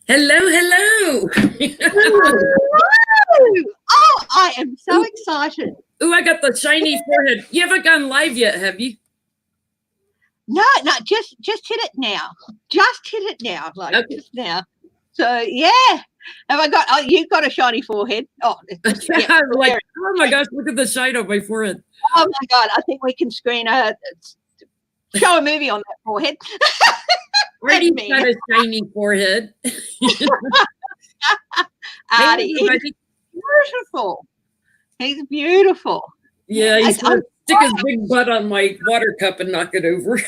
Hello, hello. Hello! Oh, I am so excited. Ooh, I got the shiny forehead. You haven't gone live yet, have you? No, just hit it now. Just hit it now, like Okay. just now. So yeah, have I got? Oh, you've got a shiny forehead. Oh, it's just, I'm like, oh my gosh, look at the shine on my forehead. oh my god! I think we can screen show a movie on that forehead. Artie's got a shiny forehead. Artie, he's beautiful. He's beautiful. Yeah, he's gonna stick his big butt on my water cup and knock it over.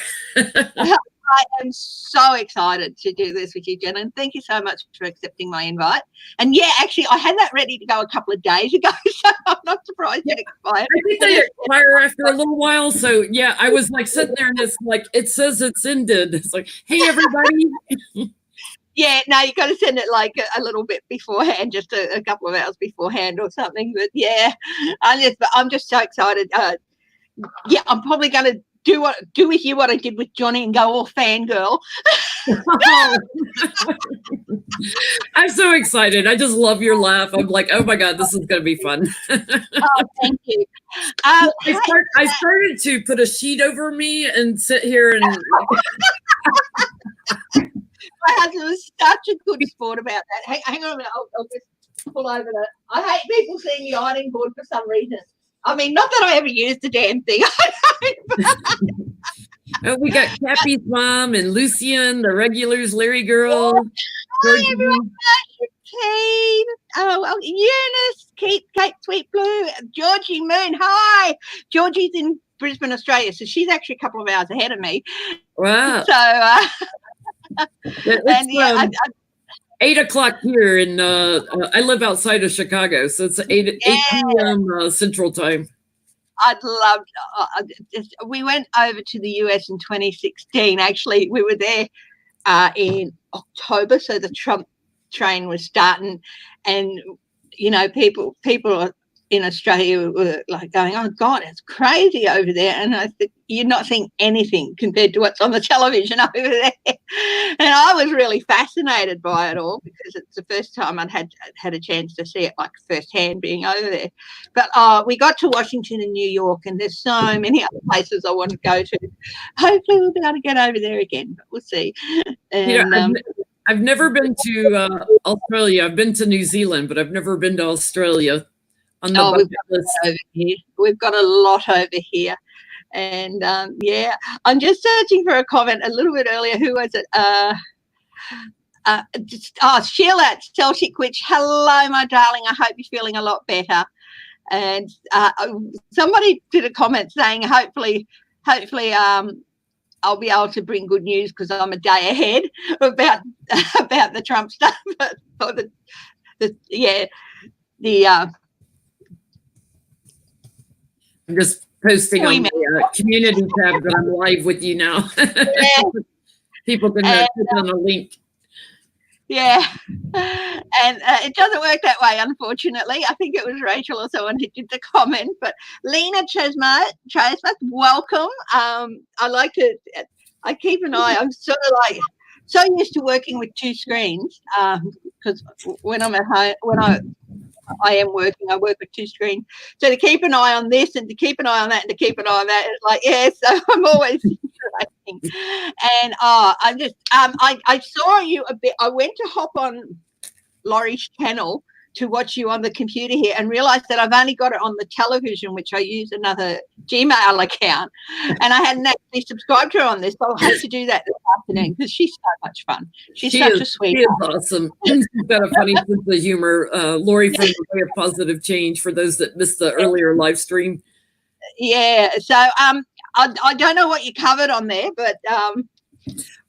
I am so excited to do this with you, Jen, and thank you so much for accepting my invite. And yeah, actually, I had that ready to go a couple of days ago, so I'm not surprised it expired. I think they expire after a little while. So yeah, I was like sitting there and it's like, it says it's ended. It's like, hey, everybody. Yeah, no, you got to send it like a little bit beforehand, just a couple of hours beforehand or something. But yeah, I'm just so excited. Yeah, I'm probably going to do with you what I did with Johnny and go all fangirl. I'm so excited. I just love your laugh. I'm like, oh my God, this is going to be fun. Oh, thank you. I started to put a sheet over me and sit here and. My husband was such a good sport about that. Hang on a minute. I'll just pull over that. I hate people seeing the ironing board for some reason. I mean, not that I ever used the damn thing. We got Cappy's mom and Lucian, the regulars, Larry girl. Hi, everyone. Kate. Oh, Eunice, Kate, Sweet Blue, Georgie Moon. Hi. Georgie's in Brisbane, Australia, so she's actually a couple of hours ahead of me. Wow. So, and yeah, 8 o'clock here, and I live outside of Chicago, so it's 8 p.m. Central Time. I'd love. We went over to the US in 2016. Actually, we were there in October, so the Trump train was starting, and you know, people in Australia were like going, "Oh God, it's crazy over there," and I said, "You're not seeing anything compared to what's on the television over there." And I was really fascinated by it all because it's the first time I'd had a chance to see it like firsthand being over there. But we got to Washington and New York, and there's so many other places I want to go to. Hopefully, we'll be able to get over there again, but we'll see. And, you know, I've never been to Australia. I've been to New Zealand, but I've never been to Australia. On the bucket list. Over here. We've got a lot over here. And yeah, I'm just searching for a comment a little bit earlier. Who was it? Sheila at Celtic Witch. Hello, my darling. I hope you're feeling a lot better. And somebody did a comment saying, hopefully, I'll be able to bring good news because I'm a day ahead about the Trump stuff. Or I'm just posting on the community tab that I'm live with you now. Yeah. People can click on a link. Yeah, and it doesn't work that way, unfortunately. I think it was Rachel or someone who did the comment. But Lena Chesma, welcome. I keep an eye. I'm sort of like so used to working with two screens because when I'm at home, I am working. I work with two screens. So to keep an eye on this and to keep an eye on that and to keep an eye on that, it's like, yeah, so I'm always interacting. And I'm just, I saw you a bit. I went to hop on Laurie's channel to watch you on the computer here and realized that I've only got it on the television, which I use another Gmail account. And I hadn't actually subscribed to her on this, so I'll have to do that this afternoon because she's so much fun. She's such a sweet. She is awesome. She's got a funny sense of humor. Lori from the Way of Positive Change, for those that missed the earlier live stream. Yeah. So I don't know what you covered on there, but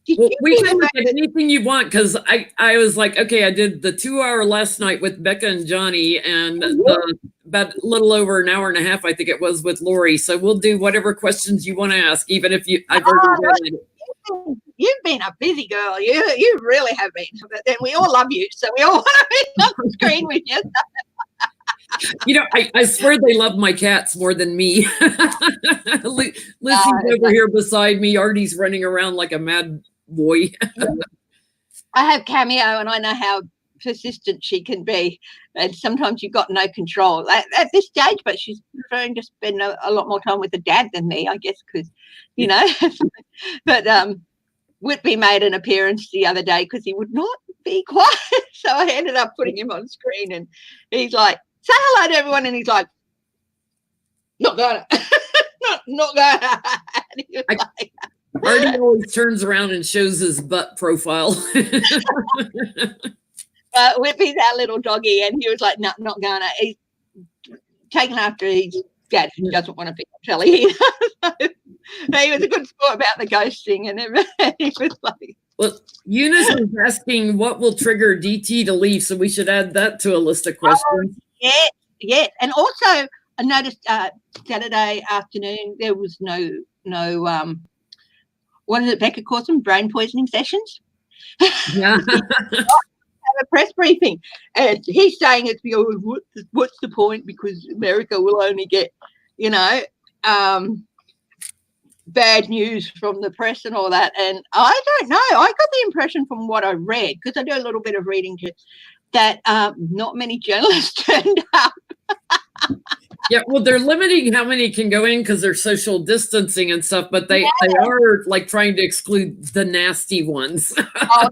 well, we can look at anything you want because I was like, okay, I did the 2 hour last night with Becca and Johnny and about a little over an hour and a half, I think it was, with Lori. So we'll do whatever questions you want to ask, even if I've already read it. You've been a busy girl. You really have been. But then we all love you, so we all want to be on the screen with you. You know, I swear they love my cats more than me. Lizzie's over here beside me. Artie's running around like a mad boy. I have Cameo, and I know how persistent she can be, and sometimes you've got no control at this stage. But she's preferring to spend a lot more time with the dad than me, I guess, because you know. But Whitby made an appearance the other day because he would not be quiet, so I ended up putting him on screen, and he's like, "Say hello to everyone," and he's like, "Not gonna, not gonna." Artie always turns around and shows his butt profile. Whippy's our little doggy, and he was like, "No, not gonna." He's taken after his dad. He doesn't want to be on telly. He was a good sport about the ghosting and everything. He was like, well, Eunice is asking what will trigger DT to leave, so we should add that to a list of questions. Oh, yeah. And also, I noticed Saturday afternoon there was no what is it, Becca calls them, brain poisoning sessions. Yeah. Have a press briefing, and he's saying it's what's the point, because America will only get, you know, bad news from the press and all that. And I don't know, I got the impression from what I read, because I do a little bit of reading too, that not many journalists turned up. Yeah, well, they're limiting how many can go in because they're social distancing and stuff, but they are like trying to exclude the nasty ones. Oh,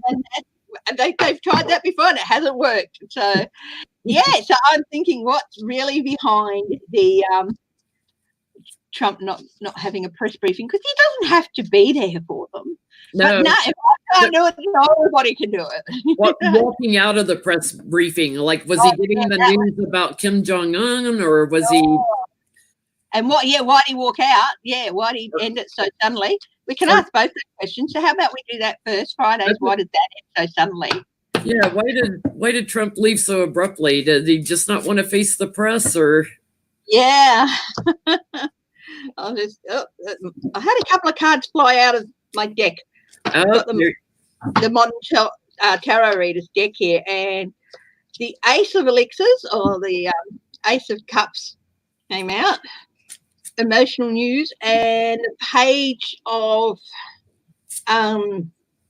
and they've tried that before and it hasn't worked. So, yeah, so I'm thinking what's really behind the Trump not having a press briefing, because he doesn't have to be there for them. No, but no, if I can't do it, nobody can do it. Walking out of the press briefing, like, was he getting the news about Kim Jong-un, or was he? And why'd he walk out? Yeah, why'd he end it so suddenly? We can ask both those questions. So how about we do that first? Fridays, why did that end so suddenly? Yeah, why did Trump leave so abruptly? Did he just not want to face the press, or? Yeah. I had a couple of cards fly out of my deck. Oh, the modern tarot readers deck here, and the Ace of Elixirs, or the Ace of Cups, came out. Emotional news, and a page of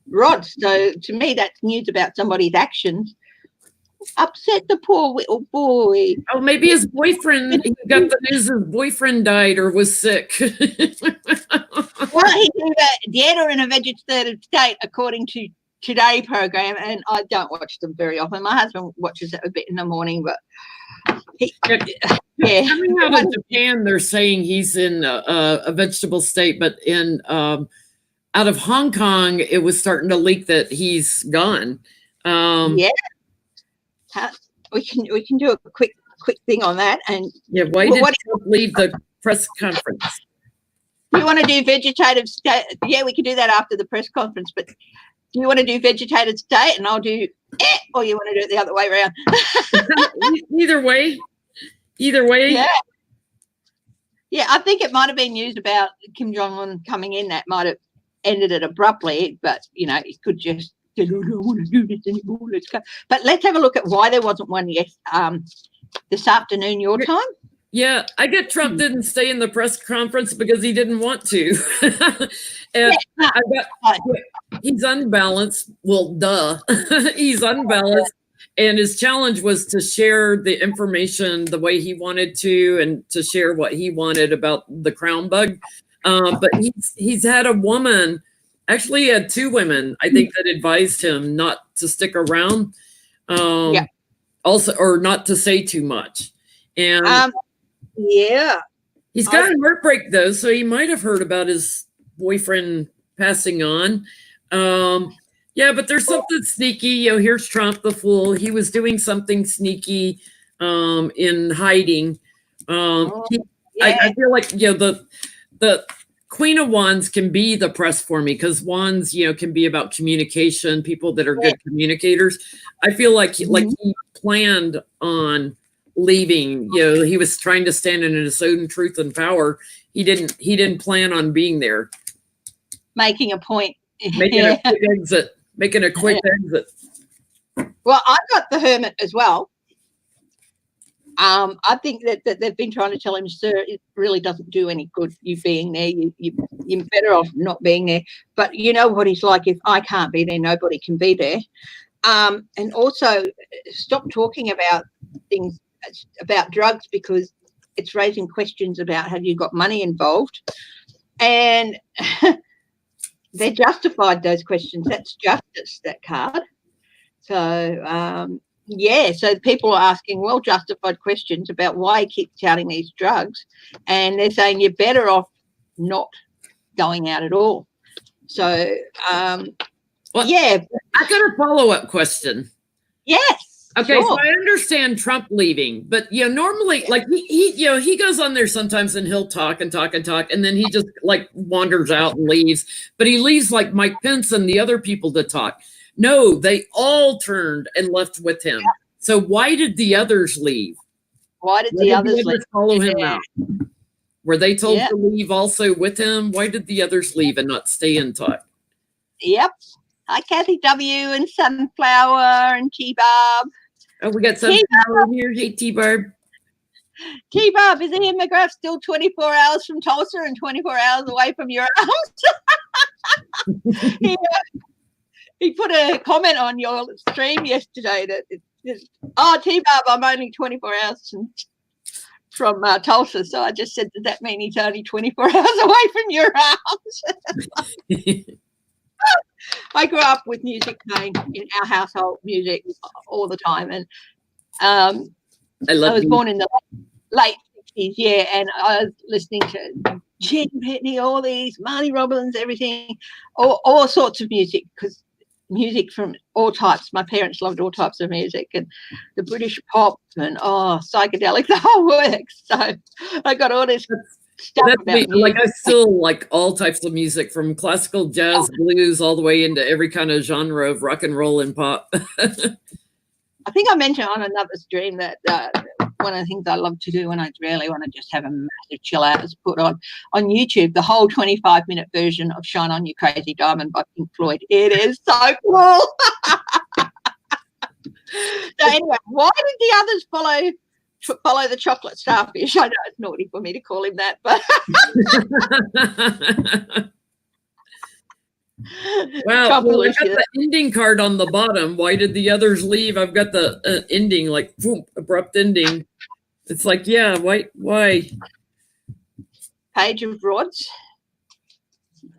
rods. So to me, that's news about somebody's actions. Upset the poor little boy. Oh, maybe his boyfriend, he got the news his boyfriend died or was sick. Well, he's dead or in a vegetative state, according to Today program, and I don't watch them very often. My husband watches it a bit in the morning, but yeah. Coming out of Japan, they're saying he's in a vegetable state, but in out of Hong Kong, it was starting to leak that he's gone. Yeah. We can do a quick thing on that. And yeah, why did Trump leave the press conference? You want to do vegetative state? Yeah, we can do that after the press conference. But do you want to do vegetative state, and I'll do or you want to do it the other way around? Either way. Yeah. I think it might have been news about Kim Jong-un coming in that might have ended it abruptly, but you know, it could just. I don't want to do this anymore. Let's go. But let's have a look at why there wasn't one this afternoon, your time. Yeah, I get Trump didn't stay in the press conference because he didn't want to. And he's unbalanced. Well, duh. He's unbalanced. And his challenge was to share the information the way he wanted to, and to share what he wanted about the crown bug. But he's had a woman. Actually, he had two women, I think, that advised him not to stick around, also, or not to say too much. And he's got a heartbreak though, so he might have heard about his boyfriend passing on. But there's something sneaky. You know, here's Trump, the fool. He was doing something sneaky in hiding. I feel like the Queen of Wands can be the press for me, because wands, can be about communication, people that are good communicators. I feel like he planned on leaving. He was trying to stand in his own truth and power. He didn't plan on being there. Making a point. Making a quick exit. Making a quick exit. Well, I got the Hermit as well. I think that they've been trying to tell him, sir, it really doesn't do any good you being there. You're better off not being there. But you know what he's like. If I can't be there, nobody can be there. And also stop talking about things, about drugs, because it's raising questions about have you got money involved. And they're justified, those questions. That's justice, that card. So, so people are asking well-justified questions about why he keeps touting these drugs, and they're saying you're better off not going out at all. So, I got a follow-up question. Yes. Okay, sure. So I understand Trump leaving, but normally, like he goes on there sometimes and he'll talk and talk and talk, and then he just like wanders out and leaves. But he leaves like Mike Pence and the other people to talk. No, they all turned and left with him. Yeah. So why did the others leave? Why did the others follow him out? Were they told to leave also with him? Why did the others leave and not stay and talk? Yep. Hi, Kathy W. and Sunflower and T-Barb. Oh, we got Sunflower here. Hey, T-Barb. T-Barb, is Ian McGrath still 24 hours from Tulsa and 24 hours away from your arms? He put a comment on your stream yesterday that T-Barb, I'm only 24 hours from Tulsa. So I just said, does that mean he's only 24 hours away from your house? I grew up with music playing in our household, music all the time. And I was born in the late 60s, and I was listening to Gene Pitney, all these, Marty Robbins, everything, all sorts of music, because music from all types. My parents loved all types of music, and the British pop and psychedelic, the whole works. So I got all this stuff about music. Like I still like all types of music, from classical, jazz, blues, all the way into every kind of genre of rock and roll and pop. I think I mentioned on another stream that one of the things I love to do when I really want to just have a massive chill out is put on YouTube the whole 25-minute version of Shine On You Crazy Diamond by Pink Floyd. It is so cool. So anyway, why did the others follow the chocolate starfish? I know it's naughty for me to call him that, but wow. Well, I got the ending card on the bottom. Why did the others leave? I've got the ending, like boom, abrupt ending. It's like, yeah, why? Page of rods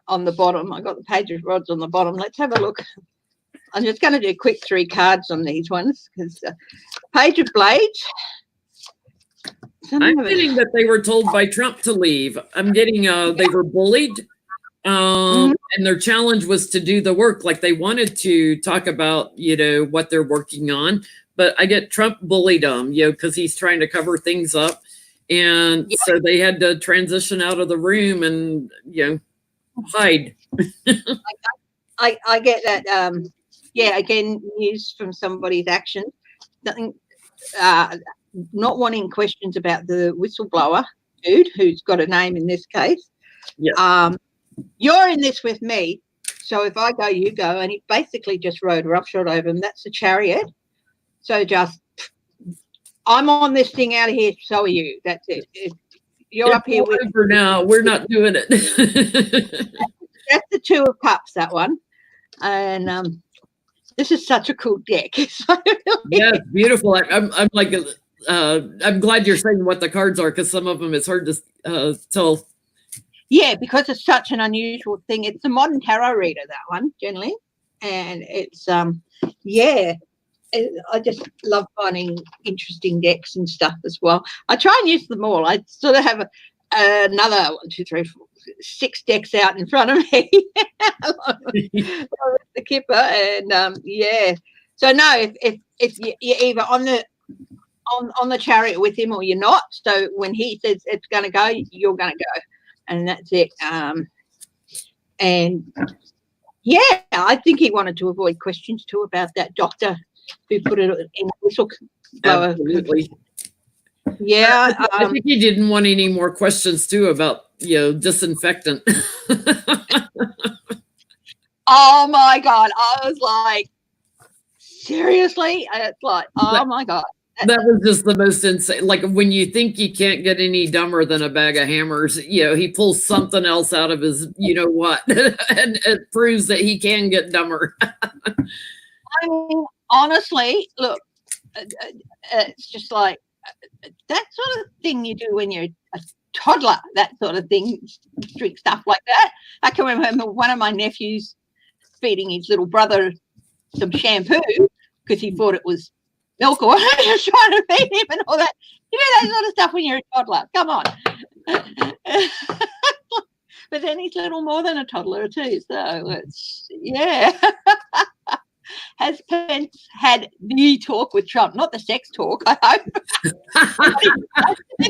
on the bottom. I got the page of rods on the bottom. Let's have a look. I'm just going to do quick 3 cards on these ones, because page of blades. I'm getting that they were told by Trump to leave. I'm getting they were bullied. And their challenge was to do the work. Like they wanted to talk about, what they're working on, but I get Trump bullied them, because he's trying to cover things up. And so they had to transition out of the room and, hide. I get that. Again, news from somebody's action. Nothing, not wanting questions about the whistleblower dude who's got a name in this case. Yeah. You're in this with me, so if I go, you go, and he basically just rode roughshod over him. That's the Chariot. So just, I'm on this thing out of here, so are you. That's it. You're up here with for now. We're not doing it. That's the 2 of Cups, that one. And this is such a cool deck. Yeah, it's beautiful. I'm like, I'm glad you're saying what the cards are, because some of them it's hard to tell. Yeah, because it's such an unusual thing. It's a modern tarot reader, that one, generally. And it's, I just love finding interesting decks and stuff as well. I try and use them all. I sort of have another 1, 2, 3, 4, 6 decks out in front of me. The Kipper. And, So, no, if you're either on the Chariot with him or you're not. So when he says it's going to go, you're going to go. And that's it. And I think he wanted to avoid questions too about that doctor who put it in a whistleblower. Absolutely. Yeah. I think he didn't want any more questions too about, disinfectant. Oh my God. I was like, seriously? It's like, oh my God. That was just the most insane. Like when you think you can't get any dumber than a bag of hammers, he pulls something else out of his, what, and it proves that he can get dumber. I mean, honestly, look, it's just like that sort of thing you do when you're a toddler, that sort of thing, drink stuff like that. I can remember one of my nephews feeding his little brother some shampoo because he thought it was milk or whatever he was trying to feed him and all that. You know that sort of stuff when you're a toddler. Come on. But then he's little more than a toddler too. So it's, yeah. Has Pence had the talk with Trump? Not the sex talk, I hope.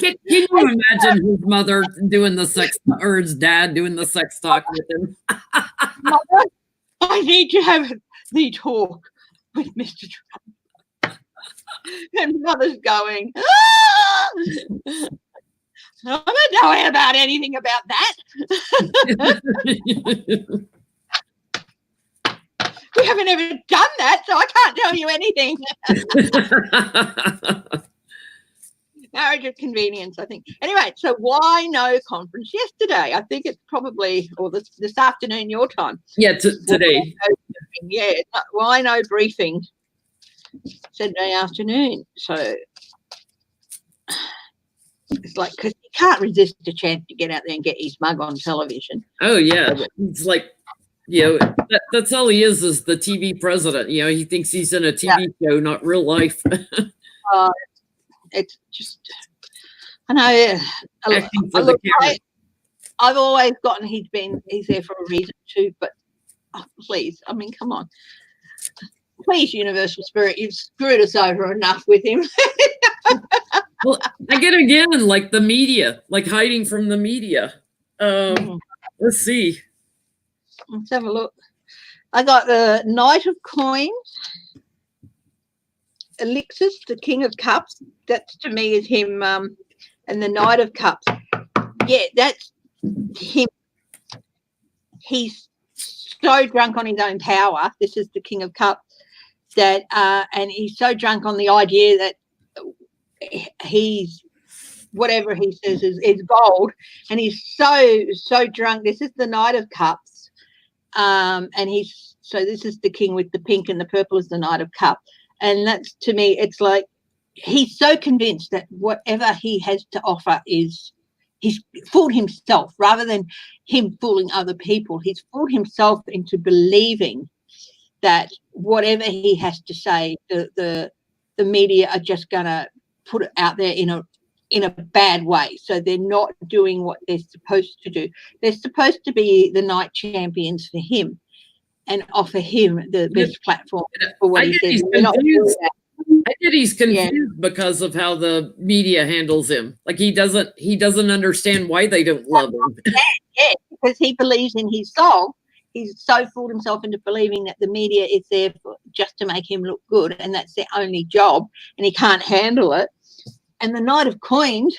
Can you imagine his mother doing the sex, or his dad doing the sex talk with him? Mother, I need to have the talk with Mr. Trump. And mother's going, ah! I'm not knowing about anything about that. We haven't ever done that, so I can't tell you anything. Marriage of convenience, I think. Anyway, so why no conference yesterday? I think it's probably, or this afternoon your time. Yeah, today. Yeah, why no briefing Saturday afternoon? So it's like, because he can't resist a chance to get out there and get his mug on television. Oh, yeah. It's like, that's all he is the TV president. He thinks he's in a TV show, not real life. It's just, I know. I've always gotten he's there for a reason too, but please, I mean, come on. Please, Universal Spirit, you've screwed us over enough with him. Well, I get again, like the media, like hiding from the media. Let's see. Let's have a look. I got the Knight of Coins, Elixirs, the King of Cups. That to me is him, and the Knight of Cups. Yeah, that's him. He's so drunk on his own power. This is the King of Cups. That and he's so drunk on the idea that he's whatever he says is gold, and he's so drunk. This is the Knight of Cups, and this is the king with the pink and the purple is the Knight of Cups, and that's, to me, it's like he's so convinced that whatever he has to offer is, he's fooled himself rather than him fooling other people. He's fooled himself into believing that whatever he has to say, the media are just going to put it out there in a bad way. So they're not doing what they're supposed to do. They're supposed to be the night champions for him and offer him the best platform for what he says. I get he's confused because of how the media handles him. Like he doesn't understand why they don't love him. Yeah, because he believes in his soul. He's so fooled himself into believing that the media is there just to make him look good, and that's their only job, and he can't handle it. And the Knight of Coins,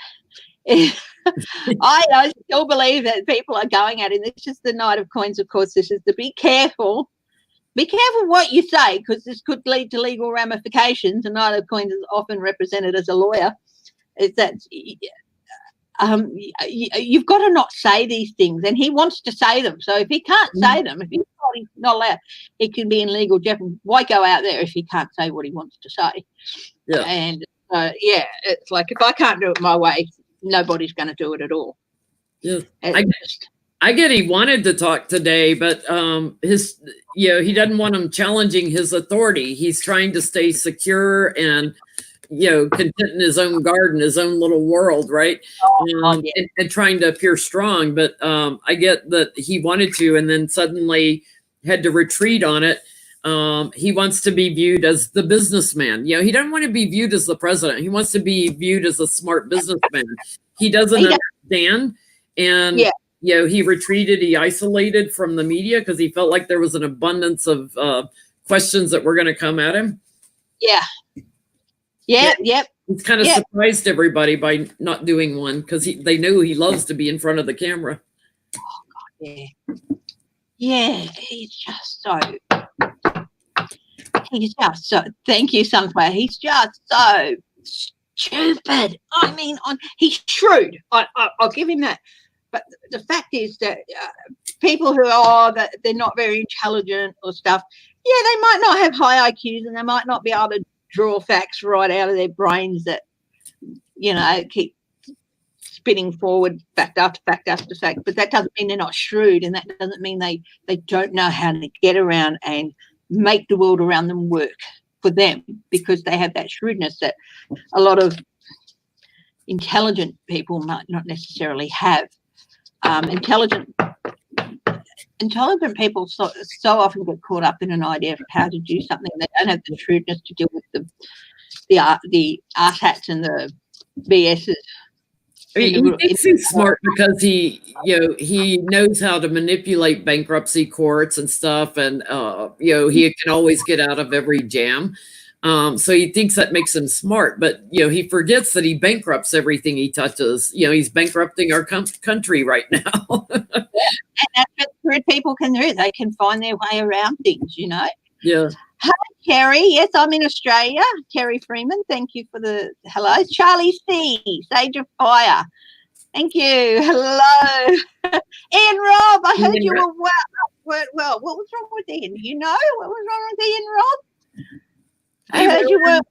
I still believe that people are going at it. This is the Knight of Coins, of course. This is the be careful what you say, because this could lead to legal ramifications. The Knight of Coins is often represented as a lawyer. Is that you've got to not say these things, and he wants to say them. So if he can't say them, if he's not allowed, he can be in legal jeopardy. Why go out there if he can't say what he wants to say? Yeah. And it's like, if I can't do it my way, nobody's going to do it at all. Yeah. I get he wanted to talk today, but he doesn't want him challenging his authority. He's trying to stay secure and content in his own garden, his own little world, right? And trying to appear strong. But I get that he wanted to, and then suddenly had to retreat on it. He wants to be viewed as the businessman. He doesn't want to be viewed as the president. He wants to be viewed as a smart businessman. He doesn't understand. And, he retreated, he isolated from the media because he felt like there was an abundance of questions that were going to come at him. Yep. He's kind of surprised everybody by not doing one because they know he loves to be in front of the camera. Oh, God, yeah, he's just so, thank you, Sunflower. He's just so stupid. I mean, he's shrewd. I'll give him that. But the fact is that people who are that they're not very intelligent or stuff, yeah, they might not have high IQs and they might not be able to draw facts right out of their brains that, you know, keep spinning forward fact after fact after fact. But that doesn't mean they're not shrewd, and that doesn't mean they don't know how to get around and make the world around them work for them, because they have that shrewdness that a lot of intelligent people might not necessarily have. Intelligent people so often get caught up in an idea of how to do something. They don't have the shrewdness to deal with the arse hats and the BSs. I mean, he thinks he's smart because he knows how to manipulate bankruptcy courts and stuff, and he can always get out of every jam. So he thinks that makes him smart, but he forgets that he bankrupts everything he touches. He's bankrupting our country right now. And that's what shrewd people can do. They can find their way around things. Yeah. Hi, Terry. Yes, I'm in Australia. Terry Freeman. Thank you for the hello. Charlie C. Sage of Fire. Thank you. Hello. Ian Rob. I heard you were well. What was wrong with Ian? Do you know what was wrong with Ian Rob? I heard you weren't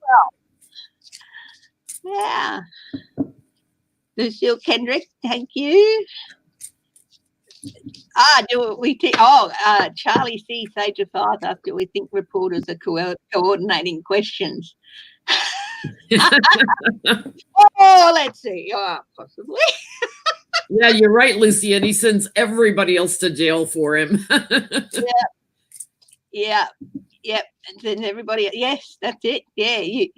well. Yeah. Lucille Kendrick. Thank you. Charlie C. Sage of Fire. Do we think reporters are coordinating questions? Let's see. Possibly. Yeah, you're right, Lucy. And he sends everybody else to jail for him. Yeah. And then everybody. Yes, that's it. Yeah, you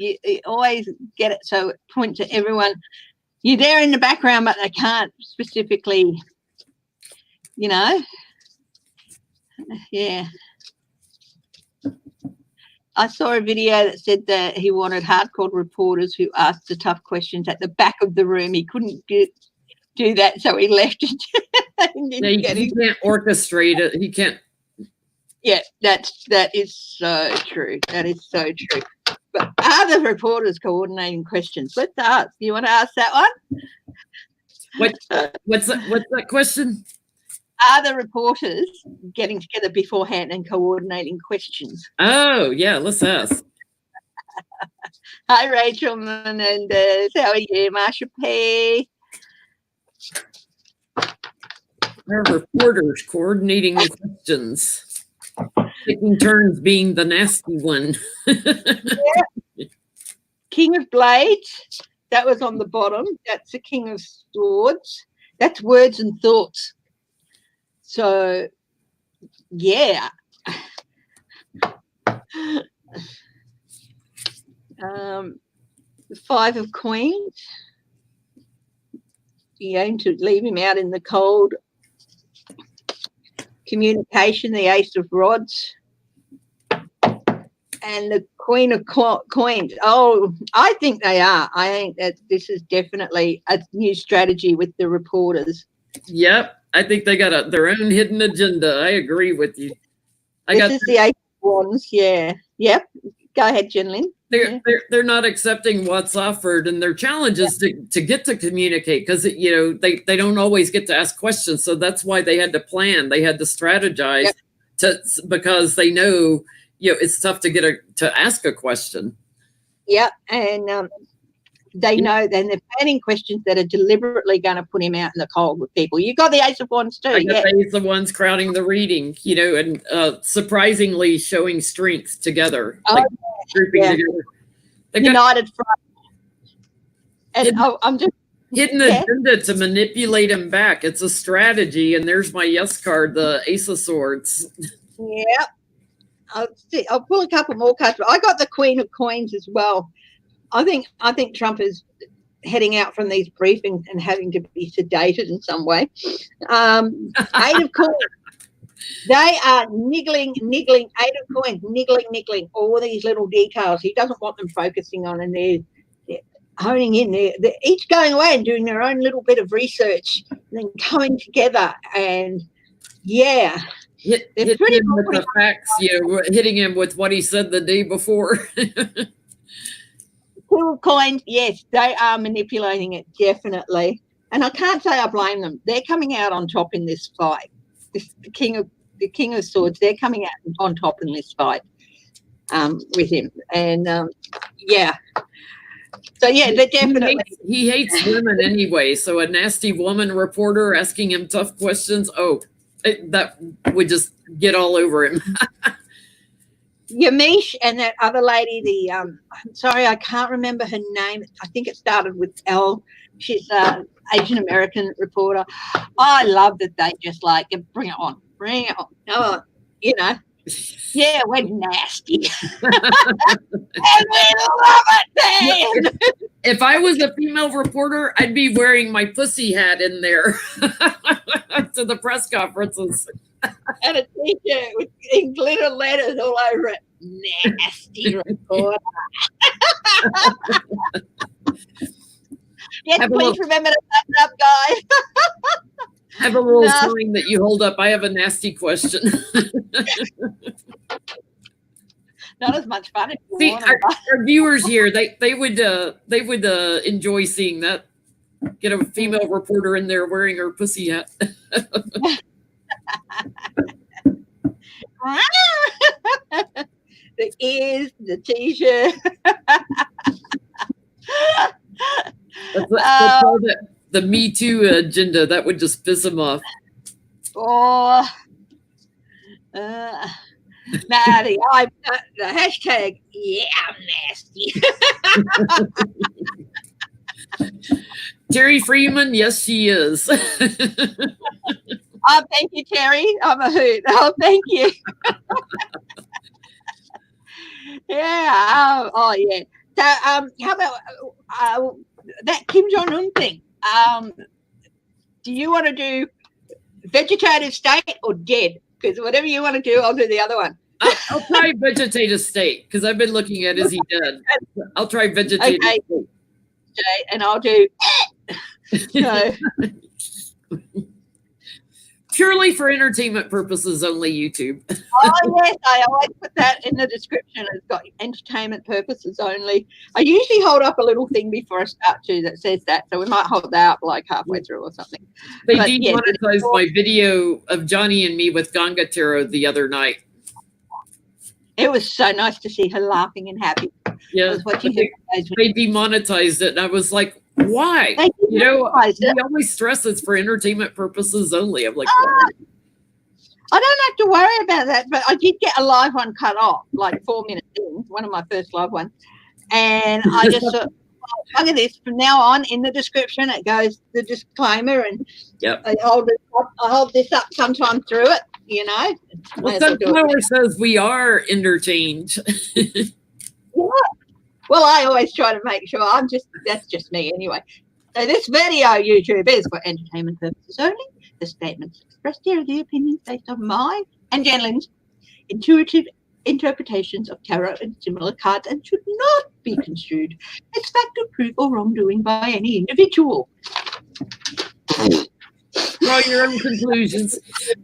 always get it. So point to everyone. You're there in the background, but they can't specifically. Yeah. I saw a video that said that he wanted hardcore reporters who asked the tough questions at the back of the room. He couldn't do that, so he left it. He can't orchestrate it. He can't. Yeah, that is so true. That is so true. But are the reporters coordinating questions? Let's ask. You want to ask that one? What's that question? Are the reporters getting together beforehand and coordinating questions? Oh, yeah, let's ask. Hi, Rachel Menendez. How are you, Marsha P? Our reporters coordinating questions. Taking turns being the nasty one. Yeah. King of Blades. That was on the bottom. That's the King of Swords. That's words and thoughts. So, yeah. The Five of Queens. You aim to leave him out in the cold. Communication, the Ace of Rods. And the Queen of Coins. Oh, I think they are. I think that this is definitely a new strategy with the reporters. Yep. I think they got their own hidden agenda. I agree with you. This is the Ace of Wands. Yeah. Yep. Go ahead, Jen Lynn. They're not accepting what's offered, and their challenge is to get to communicate, because they don't always get to ask questions. So that's why they had to plan. They had to strategize because they know it's tough to to ask a question. Yep, and they know then they're planning questions that are deliberately going to put him out in the cold with people. You got the Ace of Wands too. I got the Ace of Wands crowding the reading, and surprisingly showing strength together. Grouping together. United front. And I'm just hidden agenda to manipulate him back. It's a strategy, and there's my yes card, the Ace of Swords. Yep. I'll pull a couple more cards. I got the Queen of Coins as well. I think Trump is heading out from these briefings and having to be sedated in some way. Eight of Coins. They are niggling, Eight of Coins, niggling, all these little details. He doesn't want them focusing on, and they're honing in. They're each going away and doing their own little bit of research and then coming together. And, yeah. They're pretty him with the facts, hitting him with what he said the day before. Cool coins, yes, they are manipulating it, definitely. And I can't say I blame them. They're coming out on top in this fight. The King of Swords, they're coming out on top in this fight with him. And yeah. So yeah, they're definitely he hates women anyway. So a nasty woman reporter asking him tough questions, that would just get all over him. Yamiche and that other lady, I'm sorry, I can't remember her name. I think it started with L. She's an Asian American reporter. I love that they just like bring it on. Oh, you know. Yeah, we're nasty. And we love it, man. If I was a female reporter, I'd be wearing my pussy hat in there to the press conferences. And a t-shirt with in glitter letters all over it. Nasty reporter. Yes, please remember to button up, guys. Have a little sign that you hold up. I have a nasty question. Not as much fun. See, our viewers here, they would enjoy seeing that. Get a female reporter in there wearing her pussy hat. The ears, the t-shirt. Let's call that the Me Too agenda. That would just piss them off. Oh, the hashtag, yeah, I'm nasty. Terry Freeman, yes, she is. Oh, thank you, Terry. I'm a hoot. Oh, thank you. Yeah. Oh, yeah. So, how about that Kim Jong-un thing? Do you want to do vegetative state or dead? Because whatever you want to do, I'll do the other one. I'll try vegetative state because I've been looking at is he dead? I'll try vegetative state. Okay, and I'll do so. Purely for entertainment purposes only, YouTube. Oh, yes, I always put that in the description. It's got entertainment purposes only. I usually hold up a little thing before I start to that says that, so we might hold that up like halfway through or something. They demonetized my video of Johnny and me with Ganga Tarot the other night. It was so nice to see her laughing and happy. Yeah, they demonetized it, and I was like, why? You know, we always stress it's for entertainment purposes only. I'm like, I don't have to worry about that, but I did get a live one cut off, like 4 minutes in, one of my first live ones. And I just thought, oh, look at this. From now on, in the description, it goes the disclaimer, and yep. I hold this up sometime through it, you know. Well, Sunflower says we are interchange. Yeah. Well, I always try to make sure that's just me anyway. So this video, YouTube, is for entertainment purposes only. The statements expressed here are the opinions based on my and Janlin's intuitive interpretations of tarot and similar cards and should not be construed as fact or proof or wrongdoing by any individual. Draw your own conclusions.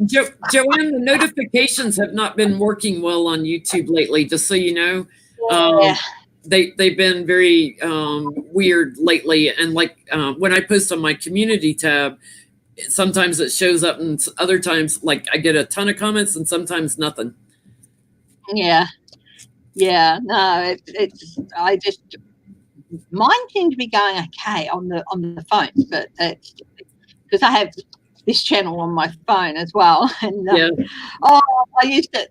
Joanne, the notifications have not been working well on YouTube lately, just so you know. Yeah. They've been very weird lately, and like when I post on my community tab, sometimes it shows up, and other times, like I get a ton of comments, and sometimes nothing. Yeah, no, it's mine seem to be going okay on the phone, but it's because I have this channel on my phone as well, and I used to.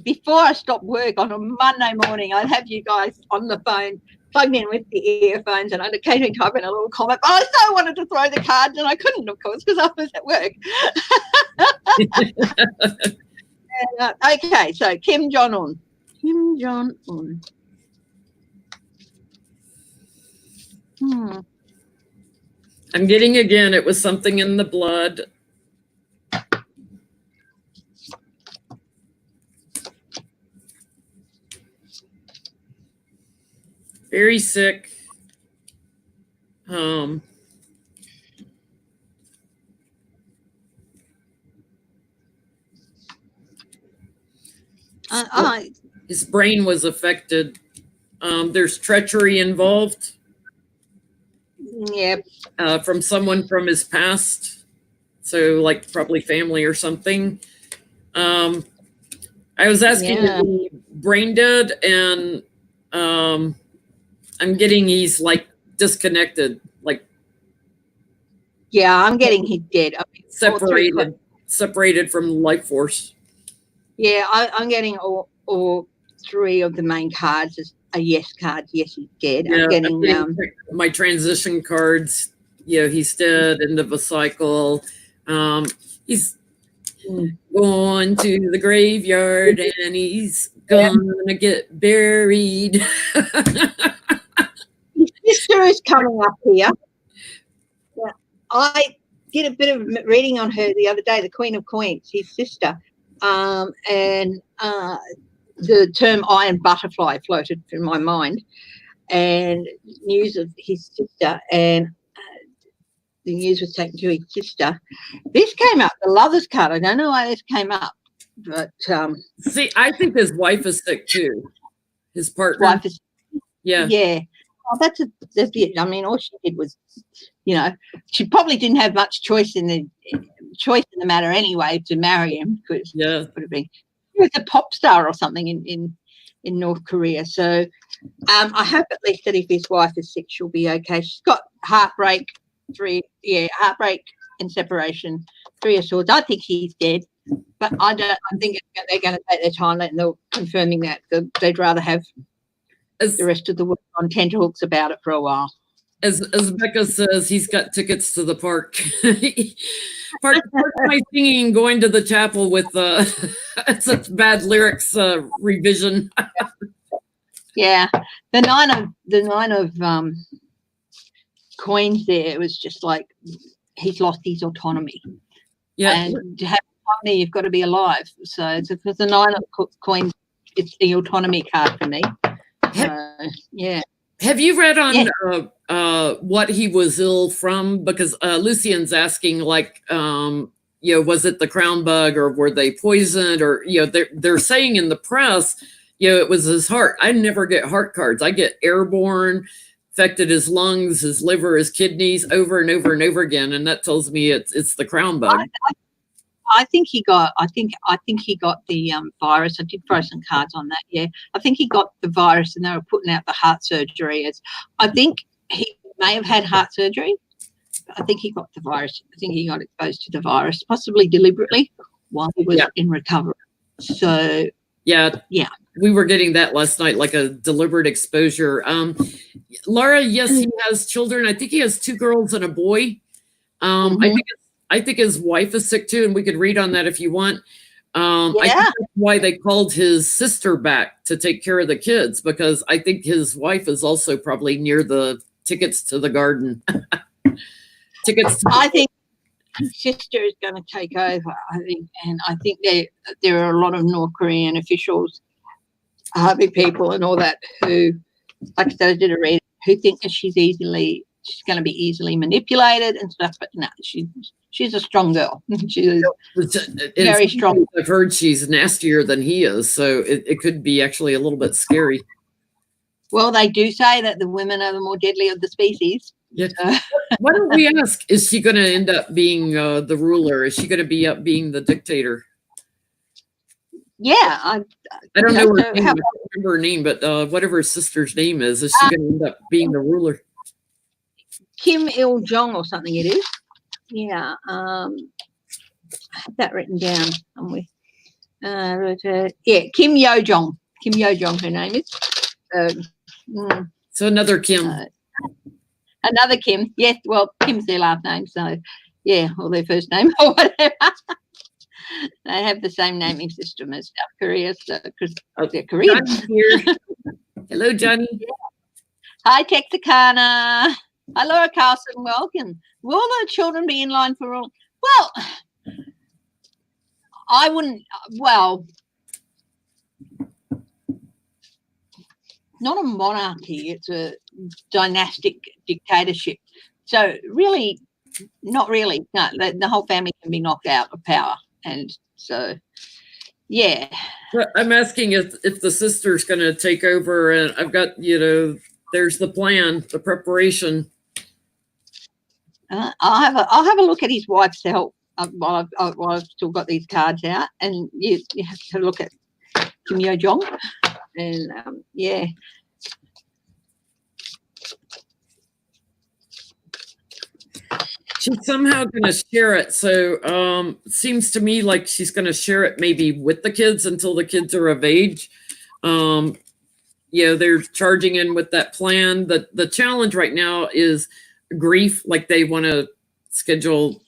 Before I stopped work on a Monday morning, I'd have you guys on the phone plugged in with the earphones, and I'd occasionally type in a little comment. But I so wanted to throw the cards, and I couldn't, of course, because I was at work. And, okay, so Kim Jong-un. I'm getting again, it was something in the blood. Very sick. His brain was affected. There's treachery involved Yeah. from someone from his past. So, like, probably family or something. I was asking Yeah. is he brain dead, and I'm getting he's like disconnected, like Yeah, I'm getting he's dead. I mean, separated from life force. Yeah, I'm getting all three of the main cards as a yes card. Yes, he's dead. Yeah, I'm getting my transition cards. You know, he's dead, end of a cycle. He's going to the graveyard and he's gonna get buried. His sister is coming up here. Yeah. I did a bit of reading on her the other day, the Queen of Queens, his sister. And the term iron butterfly floated through my mind, and news of his sister, and the news was taken to his sister. This came up, the Lovers card. I don't know why this came up, but see, I think his wife is sick too. His partner. Wife is, yeah. Oh, that's it. I mean, all she did was, she probably didn't have much choice in the matter anyway to marry him, because would have been, he was a pop star or something in North Korea. So I hope at least that if his wife is sick, she'll be okay. She's got heartbreak, heartbreak and separation, 3 of Swords. I think he's dead, but I think they're going to take their time and they're confirming that they'd rather have the rest of the world on tenterhooks about it for a while. As Becca says, he's got tickets to the park. part of my singing, going to the chapel with such bad lyrics revision. Yeah, the nine of coins there, it was just like he's lost his autonomy. Yeah, and to have autonomy, you've got to be alive. So for the 9 of coins, it's the autonomy card for me. Yeah. Have you read on what he was ill from? Because Lucian's asking, like, was it the crown bug, or were they poisoned, or they're saying in the press, it was his heart. I never get heart cards. I get airborne, affected his lungs, his liver, his kidneys, over and over and over again, and that tells me it's the crown bug. I think he got the virus. I did throw some cards on that. Yeah, I think he got the virus, and they were putting out the heart surgery. I think he may have had heart surgery. I think he got the virus. I think he got exposed to the virus, possibly deliberately, while he was in recovery. So yeah, we were getting that last night, like a deliberate exposure. Laura, yes, he has children. I think he has 2 girls and a boy. I think his wife is sick too, and we could read on that if you want. I think that's why they called his sister back to take care of the kids, because I think his wife is also probably near the tickets to the garden. I think his sister is going to take over. I think there are a lot of North Korean officials, army people, and all that who, like I said, I did a read, who think that she's going to be easily manipulated and stuff, but no, she's a strong girl. She's very strong. I've heard she's nastier than he is, so it could be actually a little bit scary. Well, they do say that the women are the more deadly of the species. Yeah. Why don't we ask, is she going to end up being the ruler? Is she going to be up being the dictator? Yeah. I don't know her name. I don't remember her name, but whatever her sister's name is she going to end up being the ruler? Kim Il-jong or something it is. Yeah. I have that written down somewhere. Kim Yo-jong. Kim Yo-jong, her name is. So another Kim. Another Kim. Yes, well, Kim's their last name, so yeah, or their first name or whatever. They have the same naming system as South Korea, so because they're Korean. Here. Hello, Johnny. Hi, Texarkana. Hi, Laura Carlson. Welcome. Will the children be in line for all? Well, I wouldn't. Well, not a monarchy. It's a dynastic dictatorship. So really, not really. No, the whole family can be knocked out of power, and so Yeah. But I'm asking if the sister's going to take over, and I've got, there's the plan, the preparation. I'll have a look at his wife's help while I've still got these cards out, and you have to look at Kim Yo Jong, and yeah. She's somehow going to share it. So it seems to me like she's going to share it maybe with the kids until the kids are of age. They're charging in with that plan. The challenge right now is grief. Like they want to schedule,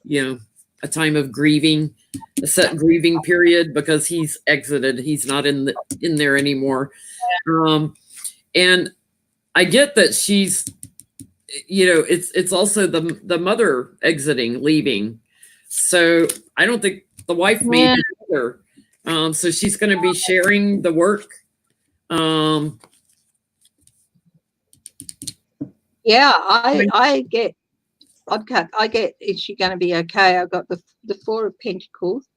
a time of grieving, a set grieving period, because he's exited. He's not in there anymore. And I get that she's, it's also the mother exiting, leaving. So I don't think the wife made it either. So she's going to be sharing the work. Yeah, I get, is she going to be okay? I've got the Four of Pentacles,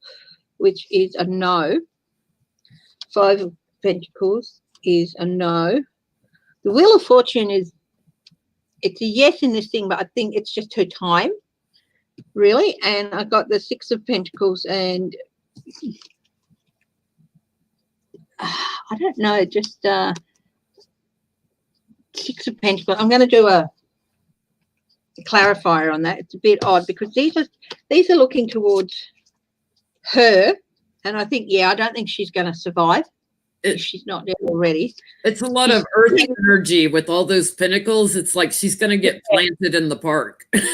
which is a no. Five of Pentacles is a no. The Wheel of Fortune it's a yes in this thing, but I think it's just her time, really. And I got the Six of Pentacles, and I don't know, just Six of Pentacles. I'm going to do a clarifier on that. It's a bit odd because these are looking towards her, and I think, I don't think she's going to survive. She's not there already. It's a lot of earth energy with all those pentacles. It's like she's going to get planted in the park. But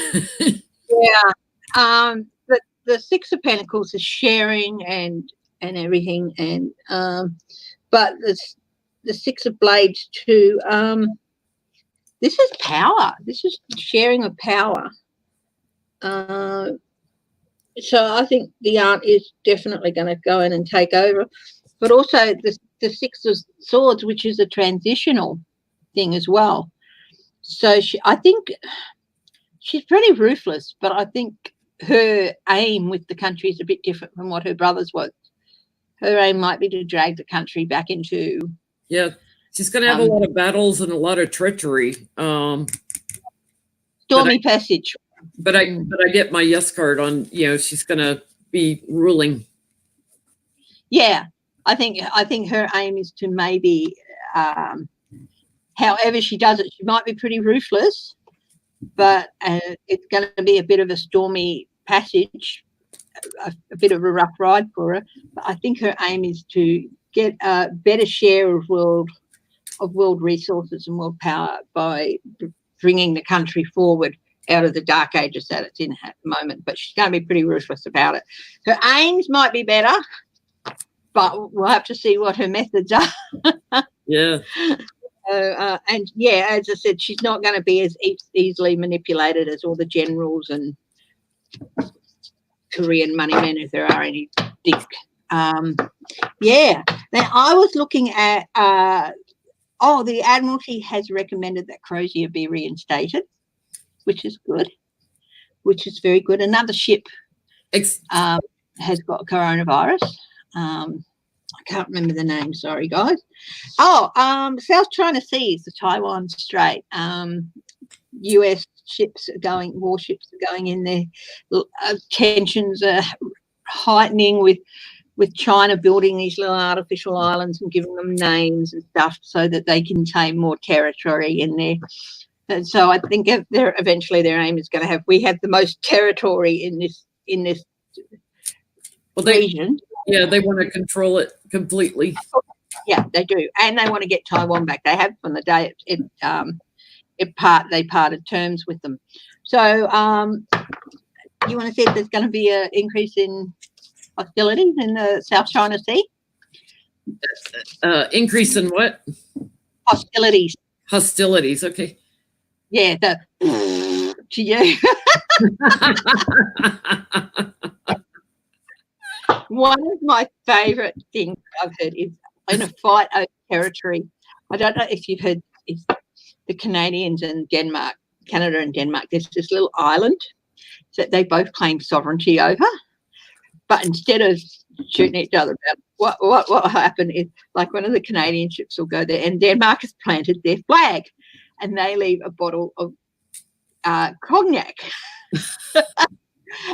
the Six of Pentacles is sharing and everything, and but the Six of Blades too. This is power. This is sharing of power. So I think the aunt is definitely going to go in and take over, but also the Six of Swords, which is a transitional thing as well. So I think she's pretty ruthless, but I think her aim with the country is a bit different from what her brother's was. Her aim might be to drag the country back into. Yeah, she's going to have a lot of battles and a lot of treachery. Stormy passage. But I get my yes card on, she's going to be ruling. Yeah, I think her aim is to maybe, however she does it, she might be pretty ruthless, but it's going to be a bit of a stormy passage, a bit of a rough ride for her. But I think her aim is to get a better share of world resources and world power by bringing the country forward out of the dark ages that it's in at the moment. But she's going to be pretty ruthless about it. Her aims might be better, but we'll have to see what her methods are. Yeah. And as I said, she's not going to be as easily manipulated as all the generals and Korean money men, if there are any. Dick. Now I was looking at the Admiralty has recommended that Crozier be reinstated, which is good, which is very good. Another ship has got coronavirus. I can't remember the name, sorry guys. South China Sea is the Taiwan Strait. US warships are going in there. Tensions are heightening with China building these little artificial islands and giving them names and stuff so that they can claim more territory in there. And so I think eventually their aim is going to have, we have the most territory in this region. Yeah, they want to control it completely. Yeah, they do, and they want to get Taiwan back. They have from the day they parted terms with them. So you want to say there's going to be an increase in hostilities in the South China Sea? Increase in what? Hostilities. Hostilities. Okay. Yeah. To you. One of my favourite things I've heard is in a fight over territory. I don't know if you've heard, it's the Canadians and Canada and Denmark. There's this little island that they both claim sovereignty over. But instead of shooting each other about. What happened is, like, one of the Canadian ships will go there, and Denmark has planted their flag, and they leave a bottle of cognac.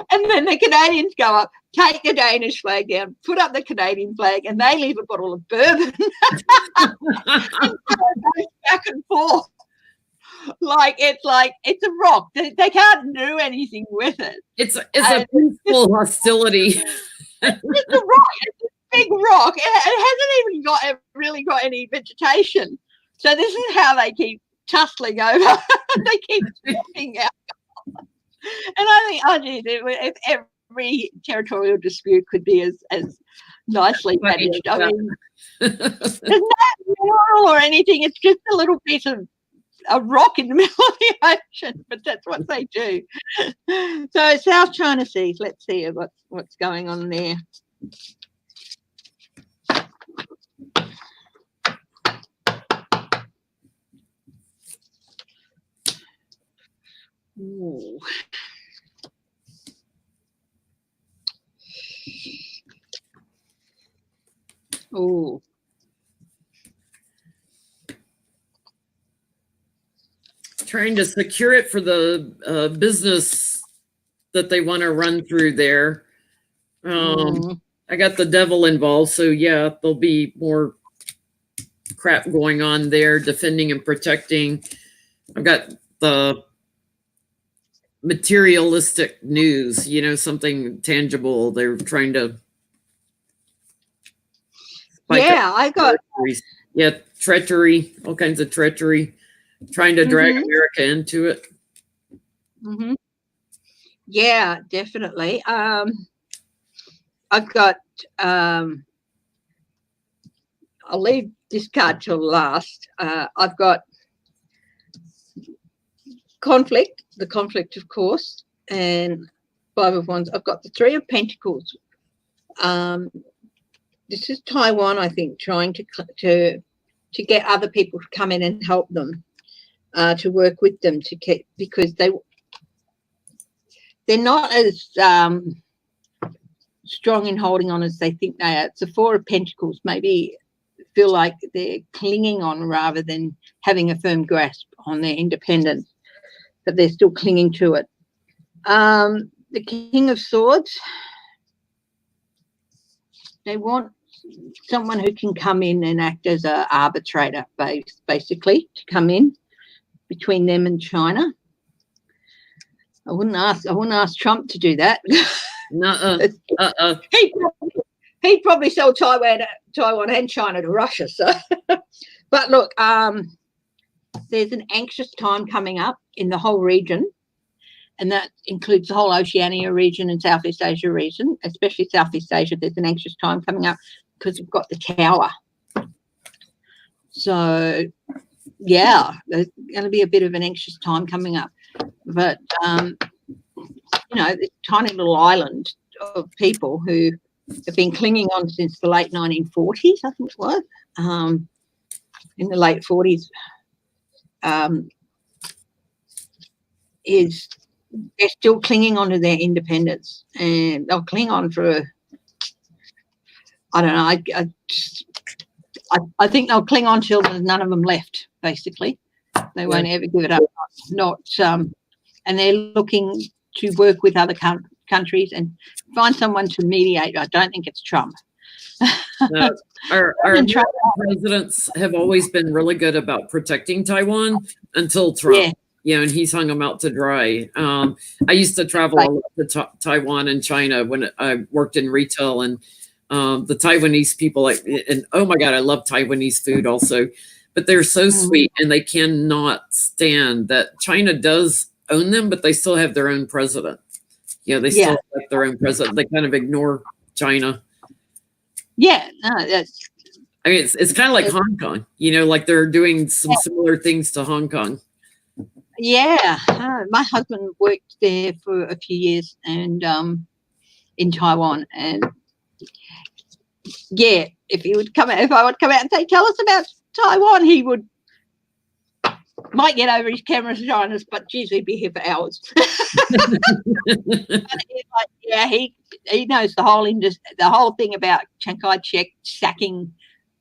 And then the Canadians go up, take the Danish flag down, put up the Canadian flag, and they leave a bottle of bourbon. And so it goes back and forth. Like it's a rock. They can't do anything with it. It's a peaceful hostility. It's a rock. It's a big rock. It hasn't even really got any vegetation. So this is how they keep tussling over. They keep swapping out. And I think, if every territorial dispute could be as nicely managed. I mean, there's no moral or anything. It's just a little piece of a rock in the middle of the ocean, but that's what they do. So South China Seas, let's see what's going on there. Ooh. Oh, trying to secure it for the business that they want to run through there. I got the devil involved, so yeah, there'll be more crap going on there, defending and protecting. I've got the materialistic news, something tangible. They're trying to. I got. Yeah, treachery, all kinds of treachery, trying to drag America into it. Yeah, definitely. I've got. I'll leave this card till last. I've got conflict, the conflict, of course, and Five of Wands. I've got the Three of Pentacles. This is Taiwan, I think, trying to get other people to come in and help them, to work with them, because they're not as strong in holding on as they think they are. It's the Four of Pentacles. Maybe feel like they're clinging on rather than having a firm grasp on their independence, but they're still clinging to it. The King of Swords. They want someone who can come in and act as an arbitrator, basically, to come in between them and China. I wouldn't ask Trump to do that. He'd probably sell Taiwan and China to Russia. So, but look, there's an anxious time coming up in the whole region, and that includes the whole Oceania region and Southeast Asia region, especially Southeast Asia. There's an anxious time coming up because we've got the Tower. So, yeah, there's going to be a bit of an anxious time coming up. But, this tiny little island of people who have been clinging on since the late 1940s, I think it was, in the late 40s, they're still clinging on to their independence, and they'll cling on for, I don't know, I think they'll cling on till there's none of them left, basically. They won't ever give it up. And they're looking to work with other countries and find someone to mediate. I don't think it's Trump. Our presidents have always been really good about protecting Taiwan until Trump. Yeah. And he's hung them out to dry. I used to travel a lot to Taiwan and China when I worked in retail, and the Taiwanese people, and oh my God, I love Taiwanese food also, but they're so sweet, and they cannot stand that China does own them, but they still have their own president. They still have their own president. They kind of ignore China. Yeah, I mean, it's kind of like Hong Kong, like they're doing some similar things to Hong Kong. Yeah, my husband worked there for a few years, and in Taiwan, and yeah, if I would come out and say, "Tell us about Taiwan," he would Might get over his camera shyness, but geez, he'd be here for hours. Yeah, he knows the whole thing about Chiang Kai-shek sacking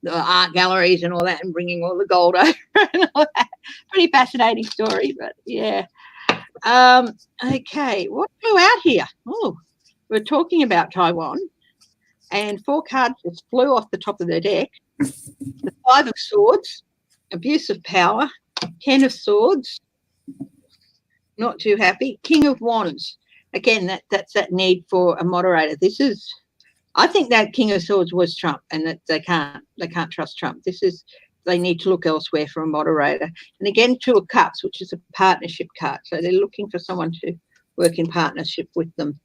the art galleries and all that and bringing all the gold over and all that. Pretty fascinating story, but yeah. Okay, what flew out here? Oh, we're talking about Taiwan, and 4 cards just flew off the top of the deck. The 5 of Swords, abuse of power, 10 of Swords, not too happy, King of Wands. Again, that's that need for a moderator. I think that King of Swords was Trump, and that they can't trust Trump. They need to look elsewhere for a moderator. And again, 2 of Cups, which is a partnership card. So they're looking for someone to work in partnership with them.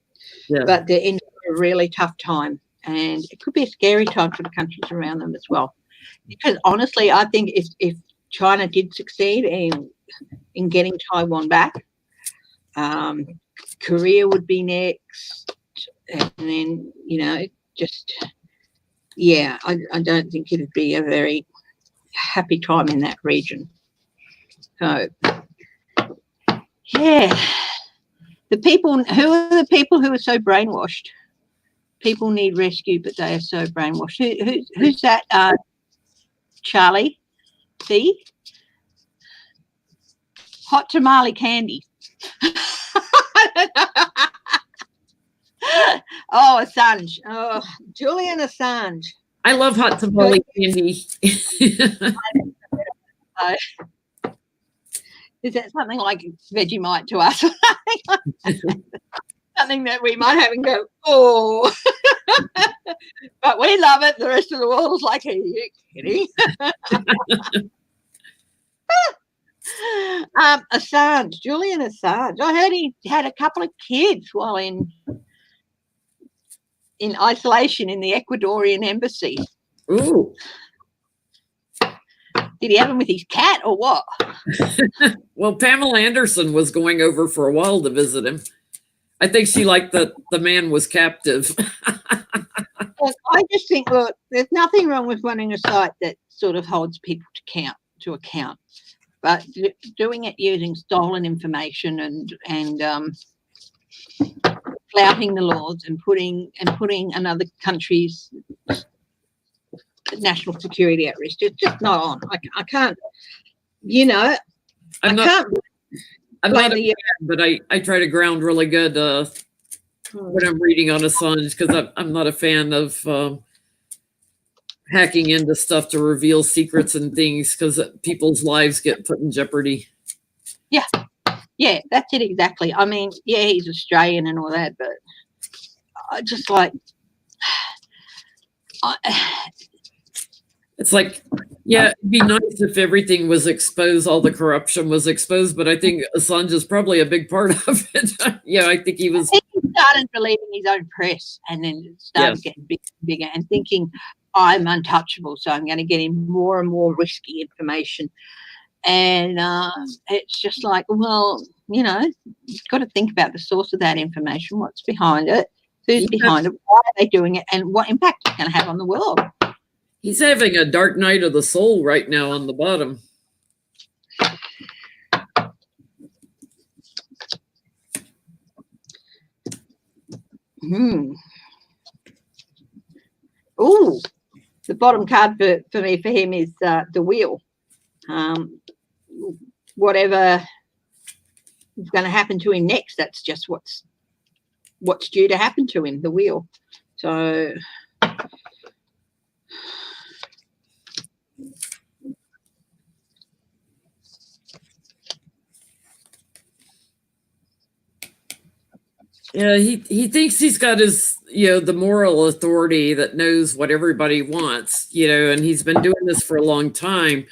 Yeah. But they're in a really tough time, and it could be a scary time for the countries around them as well. Because honestly, I think if China did succeed in getting Taiwan back, Korea would be next, and then I don't think it'd be a very happy time in that region. So yeah, who are the people who are so brainwashed? People need rescue, but they are so brainwashed. Who's that? Charlie? See? Hot tamale candy. Oh, Assange. Oh, Julian Assange. I love hot tamale candy. Is that something like Vegemite to us? Something that we might have and go, oh. But we love it. The rest of the world is like, are you kidding? Assange, Julian Assange. I heard he had a couple of kids while in isolation in the Ecuadorian embassy. Ooh. Did he have him with his cat or what? Well, Pamela Anderson was going over for a while to visit him. I think she liked that the man was captive. I just think, look, there's nothing wrong with running a site that sort of holds people to account. But doing it using stolen information and flouting the laws and putting another country's national security at risk, it's just not on. I can't, I'm not a fan, but I try to ground really good when I'm reading on Assange, because I'm not a fan of hacking into stuff to reveal secrets and things, because people's lives get put in jeopardy. Yeah, that's it exactly. I mean, yeah, he's Australian and all that, but I just like, it's like, yeah, it'd be nice if everything was exposed, all the corruption was exposed, but I think Assange is probably a big part of it. Yeah, I think he started believing his own press, and then started getting bigger and bigger and thinking, I'm untouchable, so I'm going to get him more and more risky information. And it's just like, well, you've got to think about the source of that information, what's behind it, who's behind it, why are they doing it, and what impact it's going to have on the world. He's having a dark night of the soul right now on the bottom. Oh, the bottom card for him is the wheel. Whatever is going to happen to him next, that's just what's due to happen to him, the wheel. So yeah, he thinks he's got his, the moral authority that knows what everybody wants, and he's been doing this for a long time.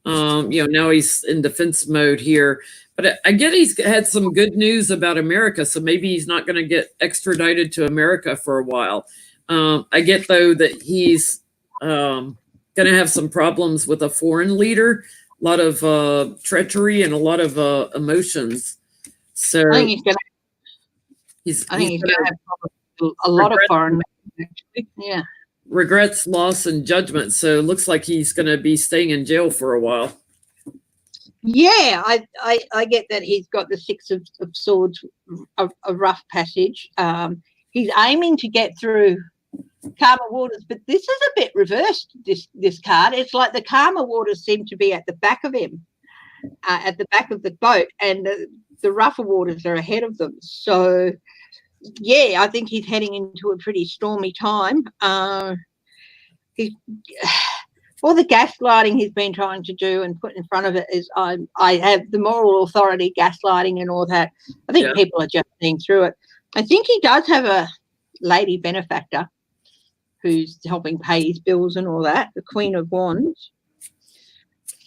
Now he's in defense mode here, but I get he's had some good news about America, so maybe he's not going to get extradited to America for a while. I get, though, that he's going to have some problems with a foreign leader, a lot of treachery and a lot of emotions. So I think he's going to have a lot of foreign, actually. Yeah. Regrets, loss, and judgment. So it looks like he's going to be staying in jail for a while. Yeah, I get that he's got the Six of Swords, a rough passage. He's aiming to get through Karma Waters, but this is a bit reversed, this card. It's like the Karma Waters seem to be at the back of him, at the back of the boat, and the rougher waters are ahead of them. So, yeah, I think he's heading into a pretty stormy time. He's... all the gaslighting he's been trying to do and put in front of it is I have the moral authority gaslighting and all that. I think people are just seeing through it. I think he does have a lady benefactor who's helping pay his bills and all that, the Queen of Wands.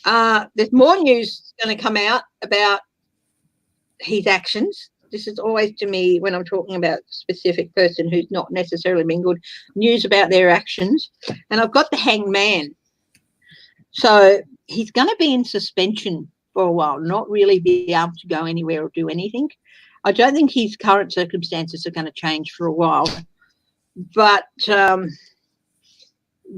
There's more news going to come out about his actions. This is always, to me, when I'm talking about a specific person who's not necessarily been good, news about their actions. And I've got the Hanged Man. So he's going to be in suspension for a while, not really be able to go anywhere or do anything. I don't think his current circumstances are going to change for a while. But,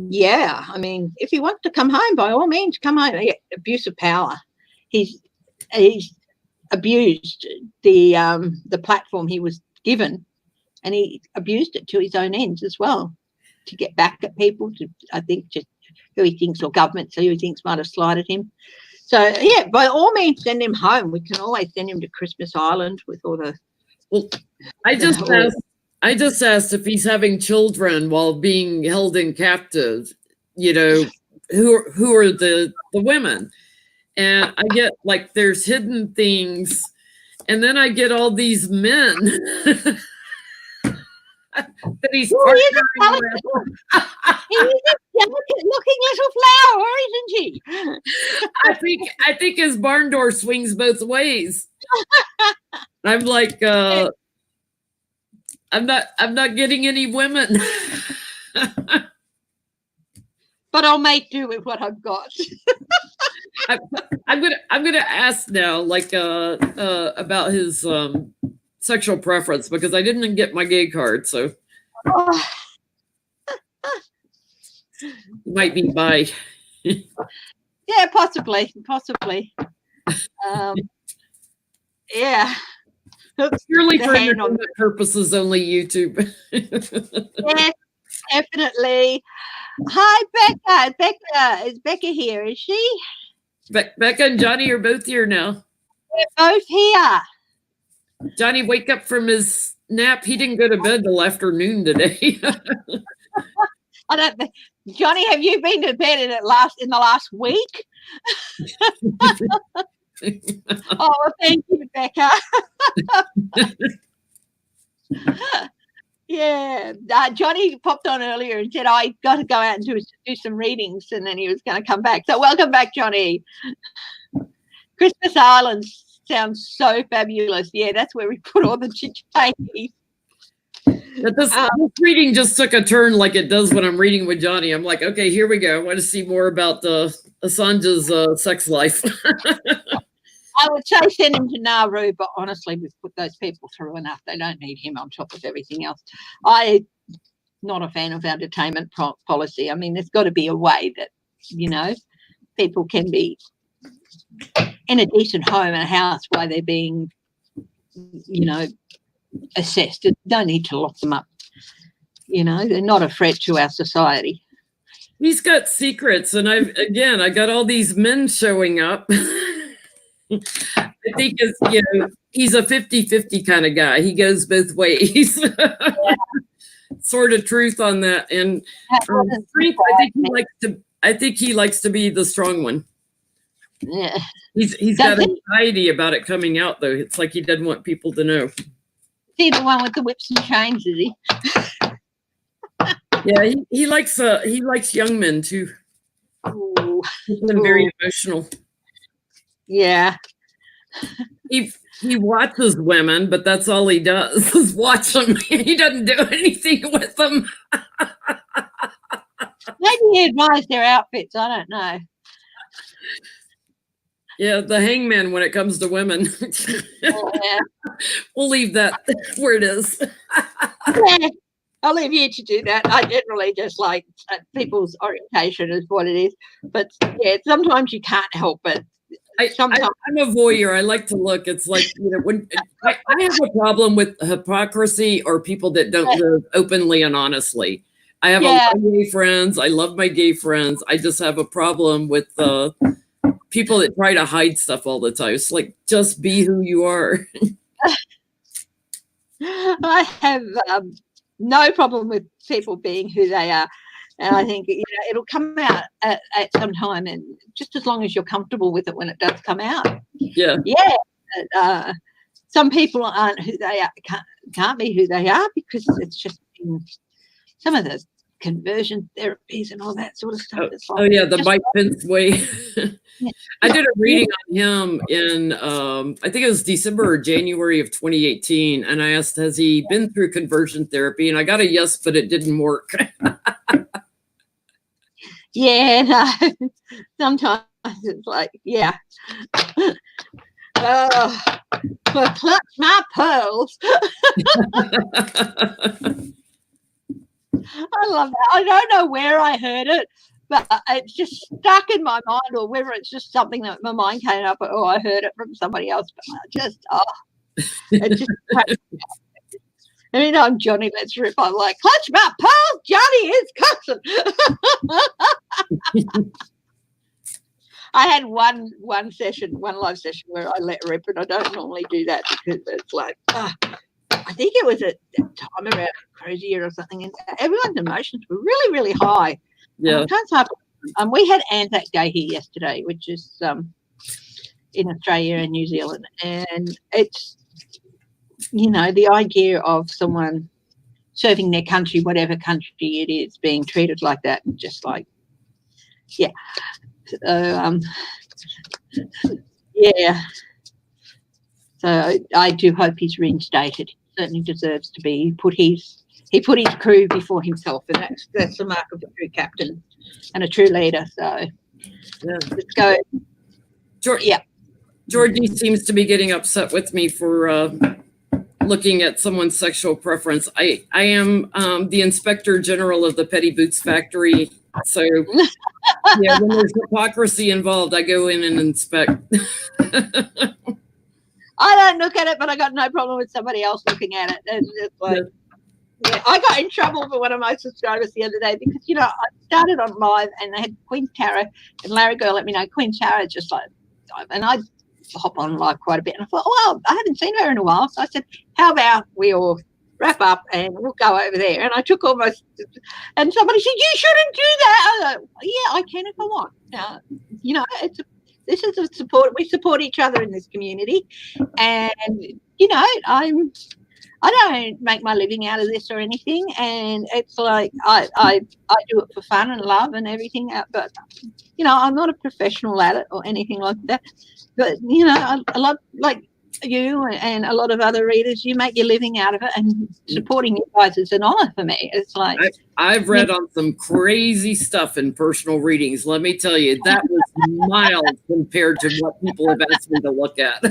yeah, I mean, if he wants to come home, by all means, come home. Abuse of power. He's abused the platform he was given, and he abused it to his own ends as well, to get back at people, to, I think, just who he thinks, or governments who he thinks might have slighted him. So, yeah, by all means, send him home. We can always send him to Christmas Island with all the... Well, I just asked if he's having children while being held in captive, you know, who are the women? And I get, like, there's hidden things, and then I get all these men that he's partnering with. He's a delicate-looking little flower, isn't he? I think his barn door swings both ways. I'm like, I'm not getting any women. But I'll make do with what I've got. I'm gonna ask now, like, about his sexual preference, because I didn't get my gay card, so might be bi. Yeah, possibly. Yeah. Purely for entertainment purposes, only YouTube. Yes, definitely. Hi, Becca. Is Becca here? Is she? Becca and Johnny are both here now. They're both here. Johnny, wake up from his nap. He didn't go to bed till afternoon today. I don't think. Johnny, have you been to bed in the last week? Oh, well, thank you, Becca. Yeah, Johnny popped on earlier and said, I got to go out and do some readings, and then he was going to come back. So welcome back, Johnny. Christmas Island sounds so fabulous. Yeah, that's where we put all the chickpeas. This reading just took a turn like it does when I'm reading with Johnny. I'm like, okay, here we go. I want to see more about Assange's sex life. I would say send him to Nauru, but honestly, we've put those people through enough. They don't need him on top of everything else. I'm not a fan of our detainment policy. I mean, there's got to be a way that, you know, people can be in a decent home and a house while they're being, you know, assessed. You don't need to lock them up. You know, they're not a threat to our society. He's got secrets, and I got all these men showing up. I think he's a 50-50 kind of guy. He goes both ways. Yeah. Sort of truth on that. And strength, I think he likes to be the strong one. Yeah. He's got anxiety about it coming out, though. It's like he doesn't want people to know. Is he the one with the whips and chains, is he? Yeah, he likes young men too. Ooh. He's been very emotional. Yeah. He watches women, but that's all he does is watch them. He doesn't do anything with them. Maybe he admires their outfits. I don't know. Yeah, the hangman when it comes to women. Yeah. We'll leave that where it is. Yeah, I'll leave you to do that. I generally just like people's orientation is what it is. But yeah, sometimes you can't help it. sometimes. I'm a voyeur. I like to look. It's like, when I have a problem with hypocrisy or people that don't live openly and honestly. I have a lot of gay friends. I love my gay friends. I just have a problem with people that try to hide stuff all the time. It's like, just be who you are. I have no problem with people being who they are. And I think it'll come out at some time, and just as long as you're comfortable with it when it does come out. Yeah. Some people aren't who they are, can't be who they are, because it's just some of the conversion therapies and all that sort of stuff. The Mike Pence way. I did a reading on him in I think it was December or January of 2018, and I asked, has he been through conversion therapy? And I got a yes, but it didn't work. Sometimes it's like, well, clutch my pearls. I love that. I don't know where I heard it, but it's just stuck in my mind, or whether it's just something that my mind came up, or I heard it from somebody else. But it just anytime Johnny lets rip, I'm like, clutch my pearls, Johnny is cussing. I had one live session where I let rip, and I don't normally do that because it's like, I think it was at that time around Crazy Year or something, and everyone's emotions were really, really high. Yeah. We had Anzac Day here yesterday, which is in Australia and New Zealand, and it's, the idea of someone serving their country, whatever country it is, being treated like that, just like, So, So I do hope he's reinstated. He certainly deserves to be. He put his crew before himself, and that's the mark of a true captain and a true leader. So let's go. Georgie seems to be getting upset with me for looking at someone's sexual preference. I am the inspector general of the Petty Boots Factory. So when there's hypocrisy involved, I go in and inspect. I don't look at it, but I got no problem with somebody else looking at it. And it's like, I got in trouble for one of my subscribers the other day because, I started on live and they had Queen Tara, and Larry Girl let me know Queen Tara just like, and I hop on live quite a bit. And I thought, well, I haven't seen her in a while. So I said, how about we all wrap up and we'll go over there? And I took almost, and somebody said, you shouldn't do that. I was like, yeah, I can if I want. This is a support. We support each other in this community, and I don't make my living out of this or anything. And it's like I do it for fun and love and everything. But I'm not a professional at it or anything like that. But a lot like you and a lot of other readers, you make your living out of it, and supporting you guys is an honor for me. It's like I've read on some crazy stuff in personal readings. Let me tell you, that was mild compared to what people have asked me to look at.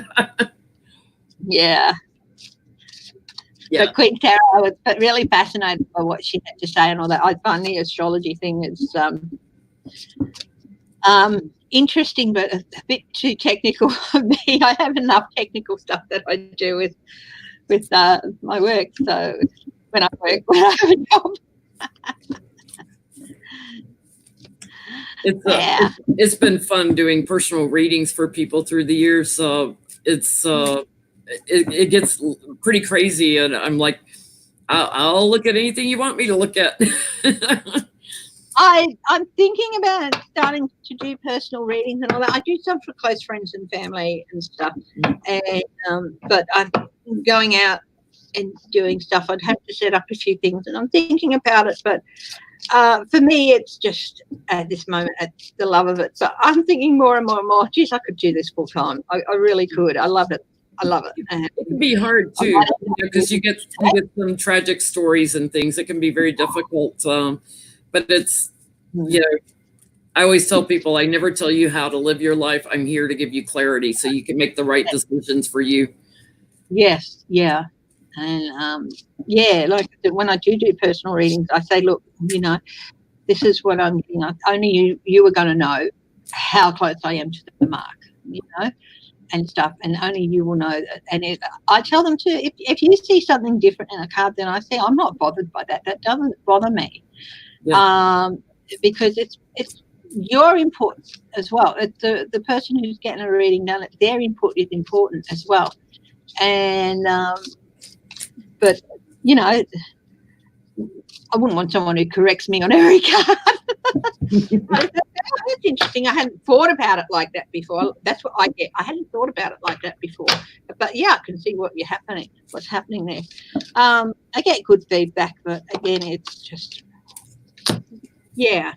But Queen Tara, I was really fascinated by what she had to say and all that. I find the astrology thing is interesting, but a bit too technical for me. I have enough technical stuff that I do with my work. So when I have a job. It's been fun doing personal readings for people through the years. So it gets pretty crazy, and I'm like, I'll look at anything you want me to look at. I'm thinking about starting to do personal readings and all that. I do some for close friends and family and stuff, and but I'm going out and doing stuff. I'd have to set up a few things, and I'm thinking about it. But for me, it's just at this moment, it's the love of it. So I'm thinking more and more and more. Geez, I could do this full time. I really could. I love it. It can be hard too, because you get some tragic stories and things. It can be very difficult. But it's, I always tell people, I never tell you how to live your life. I'm here to give you clarity so you can make the right decisions for you. Yes. Yeah. And like when I do personal readings, I say, look, this is what I'm, only you are going to know how close I am to the mark. and stuff, and only you will know that. And I tell them to, if you see something different in a card than I see, I'm not bothered by that. That doesn't bother me. Yeah. Because it's your input as well. It's the person who's getting a reading done, their input is important as well. And but I wouldn't want someone who corrects me on every card. That's interesting. I hadn't thought about it like that before. That's what I get. I hadn't thought about it like that before. But yeah, I can see what's happening there. I get good feedback, but again, it's just, yeah.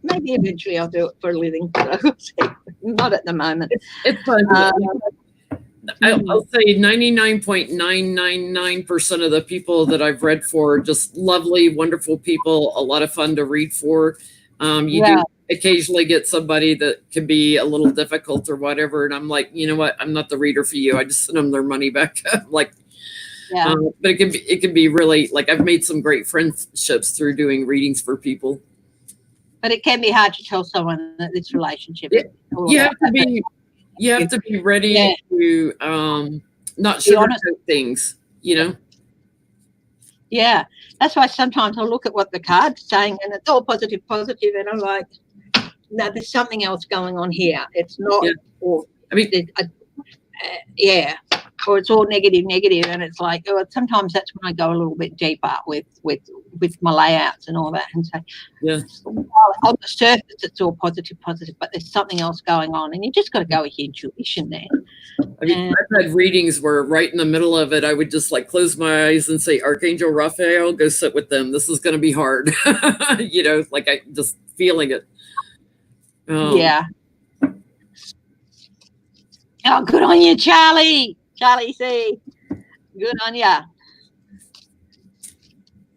Maybe eventually I'll do it for a living, but not at the moment. It's fun. I'll say 99.999% of the people that I've read for are just lovely, wonderful people, a lot of fun to read for. You do occasionally get somebody that can be a little difficult or whatever, and I'm like, you know what? I'm not the reader for you. I just send them their money back. But it can be really, like, I've made some great friendships through doing readings for people. But it can be hard to tell someone that this relationship. You have to be ready to not sugarcoat things, Yeah, that's why sometimes I'll look at what the card's saying, and it's all positive, and I'm like, no, there's something else going on here. It's not, or or it's all negative, and it's like, sometimes that's when I go a little bit deeper with my layouts and all that, and say, on the surface it's all positive, but there's something else going on, and you just got to go with your intuition there. I've had readings where right in the middle of it, I would just like close my eyes and say, Archangel Raphael, go sit with them. This is going to be hard. Like I just feeling it. Yeah. Oh, good on you, Charlie. Charlie C. Good on ya.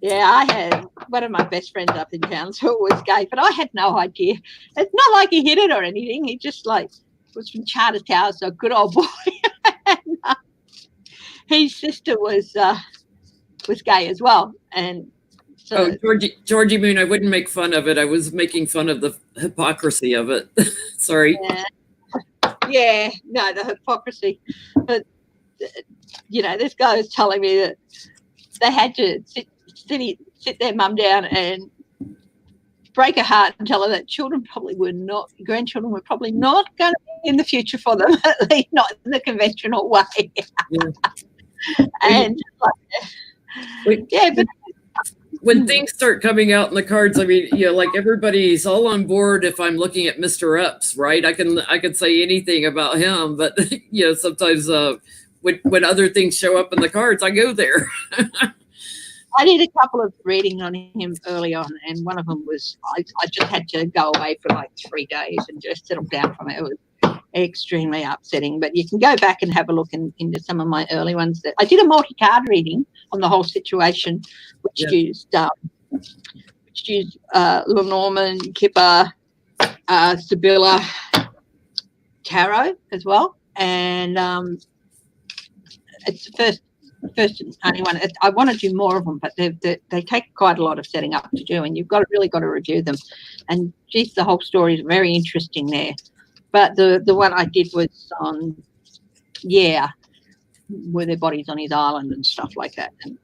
Yeah, I had one of my best friends up in town who was gay, but I had no idea. It's not like he hid it or anything. He just was from Charter Tower, so good old boy. And, his sister was gay as well, and so Georgie Moon, I wouldn't make fun of it. I was making fun of the hypocrisy of it. Sorry. Yeah, no, the hypocrisy. But this guy was telling me that they had to sit their mum down and break her heart and tell her that grandchildren were probably not going to be in the future for them, at least not in the conventional way. And but when things start coming out in the cards, I mean, like everybody's all on board. If I'm looking at Mr. Epps, right, I can say anything about him, but sometimes when other things show up in the cards, I go there. I did a couple of readings on him early on, and one of them was I just had to go away for like 3 days and just settle down from it. It was extremely upsetting, but you can go back and have a look into some of my early ones. That I did a multi-card reading on the whole situation, which used Lenormand, Kipper, Sibylla, Tarot as well, and it's the first and only one. I want to do more of them, but they take quite a lot of setting up to do, and you've really got to review them. And geez, the whole story is very interesting there. But the one I did was on, where their bodies on his island and stuff like that. And,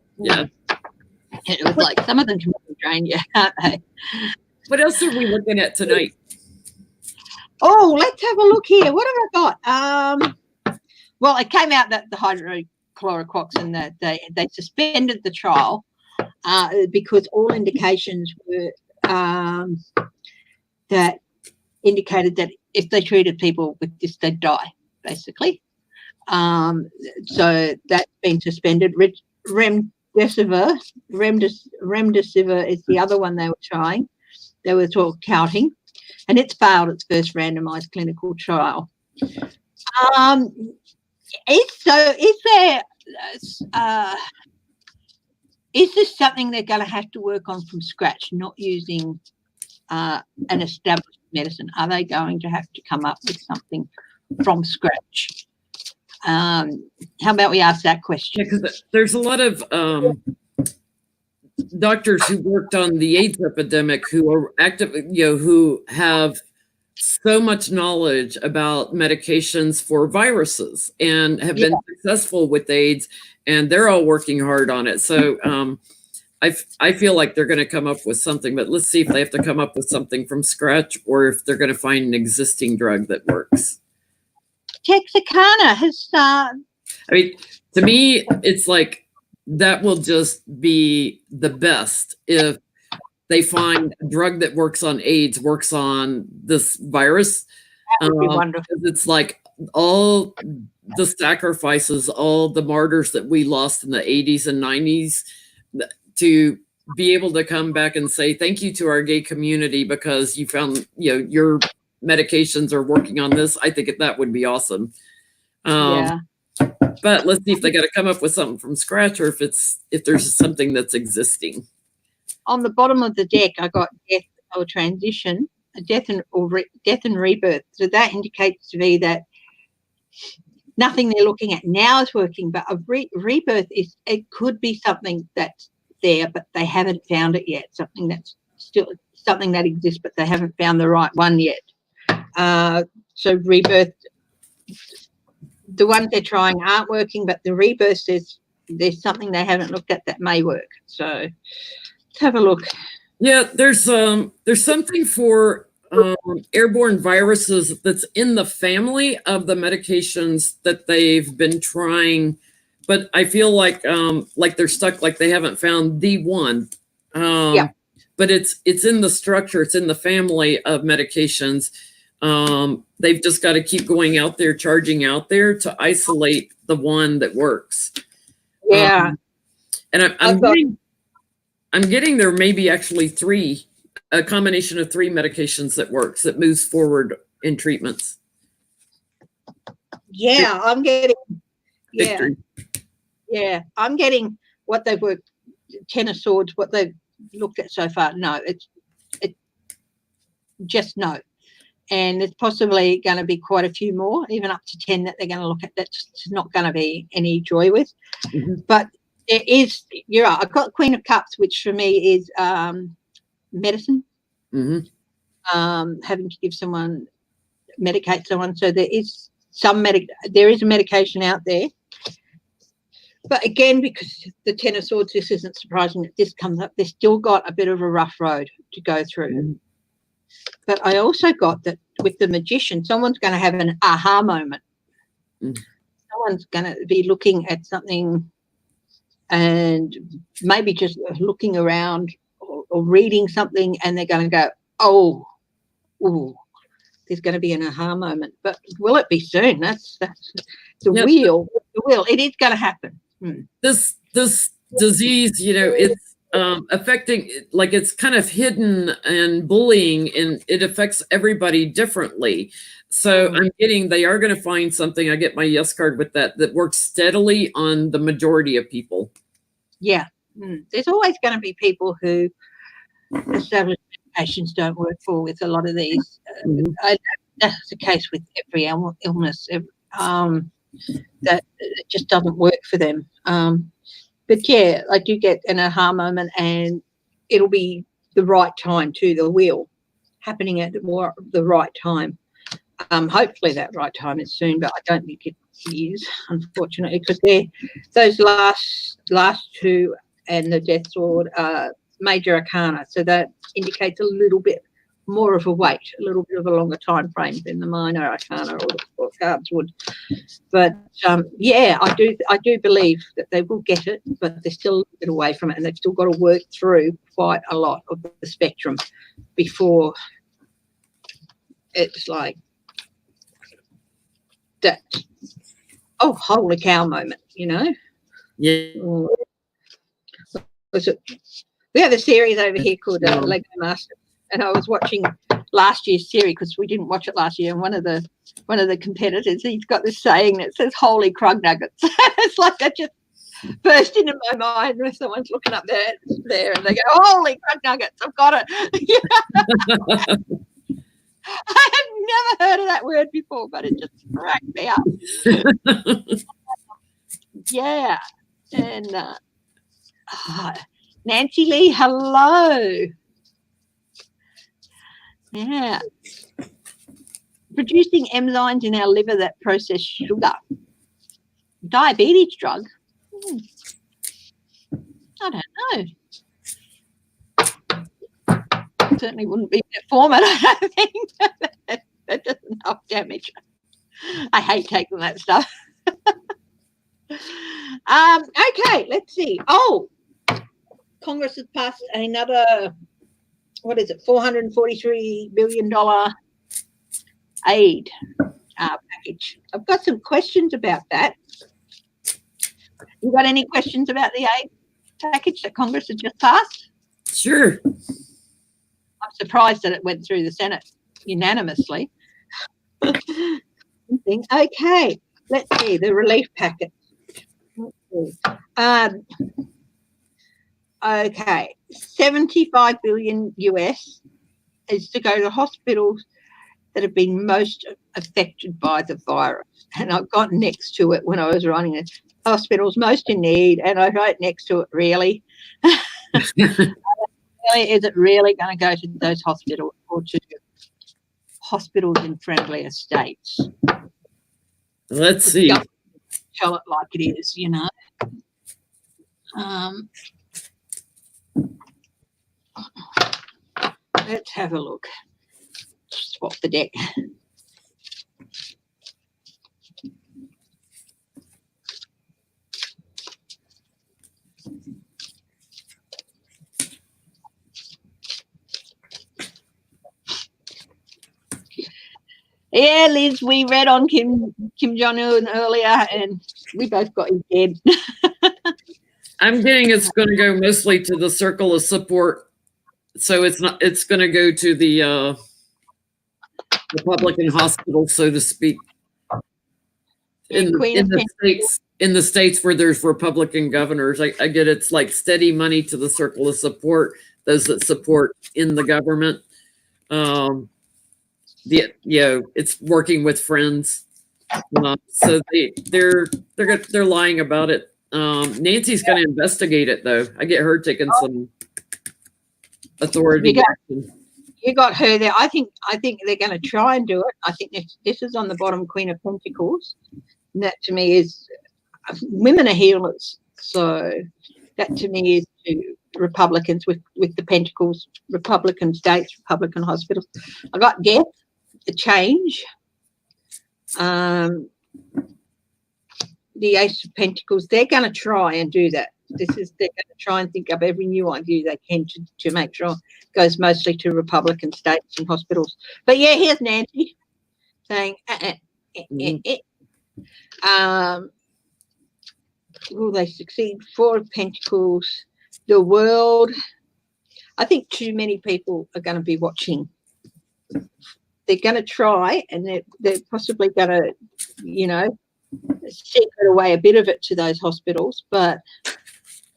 it was like some of them can drain you, can't they? What else are we looking at tonight? Oh, let's have a look here. What have I got? Well, it came out that the hydrochloroquine, that they suspended the trial because all indications were that indicated that if they treated people with this, they'd die, basically. So that's been suspended. Remdesivir is the other one they were trying. They were touting, and it's failed its first randomized clinical trial. Is this something they're going to have to work on from scratch, not using an established medicine? Are they going to have to come up with something from scratch? How about we ask that question? Yeah, because there's a lot of doctors who worked on the AIDS epidemic who are active, who have so much knowledge about medications for viruses and have been successful with AIDS, and they're all working hard on it. So I feel like they're going to come up with something, but let's see if they have to come up with something from scratch or if they're going to find an existing drug that works. Texarkana has. I mean, to me, it's like that will just be the best if they find a drug that works on AIDS, works on this virus. That would be wonderful. It's like all the sacrifices, all the martyrs that we lost in the 80s and 90s, to be able to come back and say thank you to our gay community because you found, your medications are working on this. I think that would be awesome. But let's see if they got to come up with something from scratch or if there's something that's existing. On the bottom of the deck, I got death or transition, death and rebirth. So that indicates to me that nothing they're looking at now is working, but a rebirth it could be something that's there, but they haven't found it yet. Something that's still something that exists, but they haven't found the right one yet. So rebirth, the ones they're trying aren't working, but the rebirth says there's something they haven't looked at that may work. So let's have a look. Yeah, there's something for airborne viruses that's in the family of the medications that they've been trying. But I feel like they're stuck, like they haven't found the one. But it's in the structure, it's in the family of medications. They've just got to keep going out there, charging out there to isolate the one that works. Yeah. And I'm getting there maybe actually a combination of 3 medications that works, that moves forward in treatments. Yeah, I'm getting. Victory. Yeah, I'm getting what they've worked, 10 of swords, what they've looked at so far. No, it's just no. And there's possibly going to be quite a few more, even up to 10 that they're going to look at. That's not going to be any joy with. Mm-hmm. But there is, you're right, I've got Queen of Cups, which for me is medicine. Mm-hmm. Having to give someone, medicate someone. So there is there is a medication out there. But again, because the 10 of Swords, this isn't surprising that this comes up. They've still got a bit of a rough road to go through. Mm-hmm. But I also got that with the Magician, someone's going to have an aha moment. Mm. Someone's going to be looking at something and maybe just looking around or reading something, and they're going to go, oh, ooh, there's going to be an aha moment. But will it be soon? That's the wheel. The wheel. It is going to happen. Hmm. This disease, it's affecting, like, it's kind of hidden and bullying, and it affects everybody differently. So I'm getting, they are going to find something. I get my yes card with that works steadily on the majority of people. Yeah. There's always going to be people who established medications don't work for with a lot of these. That's the case with every illness. That it just doesn't work for them. But yeah, I do get an aha moment, and it'll be the right time too. The wheel happening at the right time. Hopefully that right time is soon, but I don't think it is, unfortunately, because those last two and the Death Sword are major arcana, so that indicates a little bit more of a wait, a little bit of a longer time frame than the minor arcana or the court cards would. But yeah, I do believe that they will get it, but they're still a little bit away from it, and they've still got to work through quite a lot of the spectrum before it's like that, oh, holy cow moment, Yeah. We have a series over here called Lego Master, and I was watching last year's series because we didn't watch it last year, and one of the competitors, he's got this saying that says holy crug nuggets. It's like that just burst into my mind when someone's looking up there and they go, holy crug nuggets, I've got it. I have never heard of that word before, but it just cracked me up. Yeah. And Nancy Lee, hello. Yeah. producing enzymes in our liver that process sugar. Diabetes drug? I don't know. Certainly wouldn't be metformin, I don't think. That doesn't help damage. I hate taking that stuff. Okay, let's see. Oh, Congress has passed another, what is it, $443 billion aid package. I've got some questions about that. You got any questions about the aid package that Congress has just passed? Sure. I'm surprised that it went through the Senate unanimously. Okay, let's see the relief packet. Okay, 75 billion US is to go to hospitals that have been most affected by the virus. And I've got next to it when I was writing it, hospitals most in need, and I wrote next to it, really. Really, is it really going to go to those hospitals or to hospitals in friendlier states? Let's see. Tell it like it is, you know. Let's have a look. Swap the deck. Yeah, Liz, we read on Kim Jong-un earlier, and we both got his head. I'm getting it's going to go mostly to the circle of support, so it's going to go to the Republican hospital, so to speak, in the states where there's Republican governors. I get it's like steady money to the circle of support, those that support in the government. It's working with friends, so they're lying about it. Nancy's going to investigate it, though. I get her taking some authority. You got her there. I think they're going to try and do it. I think this is on the bottom, Queen of Pentacles. And that to me is women are healers. So that to me is to Republicans with the Pentacles, Republican states, Republican hospitals. I got death, a change. The Ace of Pentacles, they're going to try and do that. They're going to try and think of every new idea they can to make sure it goes mostly to Republican states and hospitals. But yeah, here's Nancy saying, will they succeed? Four of Pentacles, the world. I think too many people are going to be watching. They're going to try, and they're possibly going to, secret away a bit of it to those hospitals, but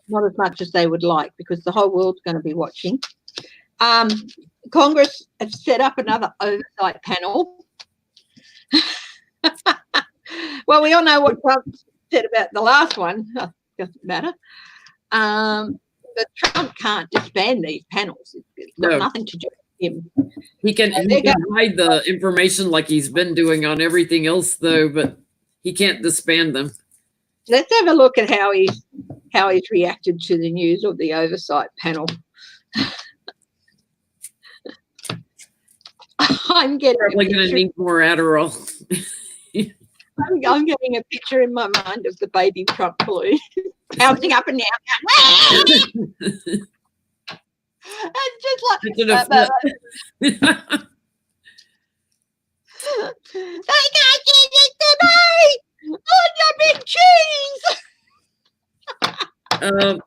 not as much as they would like, because the whole world's going to be watching. Congress have set up another oversight panel. Well, we all know what Trump said about the last one. Doesn't matter. But Trump can't disband these panels. It's got nothing to do with him. He can hide the information like he's been doing on everything else, though, but he can't disband them. Let's have a look at how he's reacted to the news of the oversight panel. I'm probably going to need more Adderall. I'm getting a picture in my mind of the baby Trump balloon bouncing up and down. It's just like they can't get it to me on your big cheese.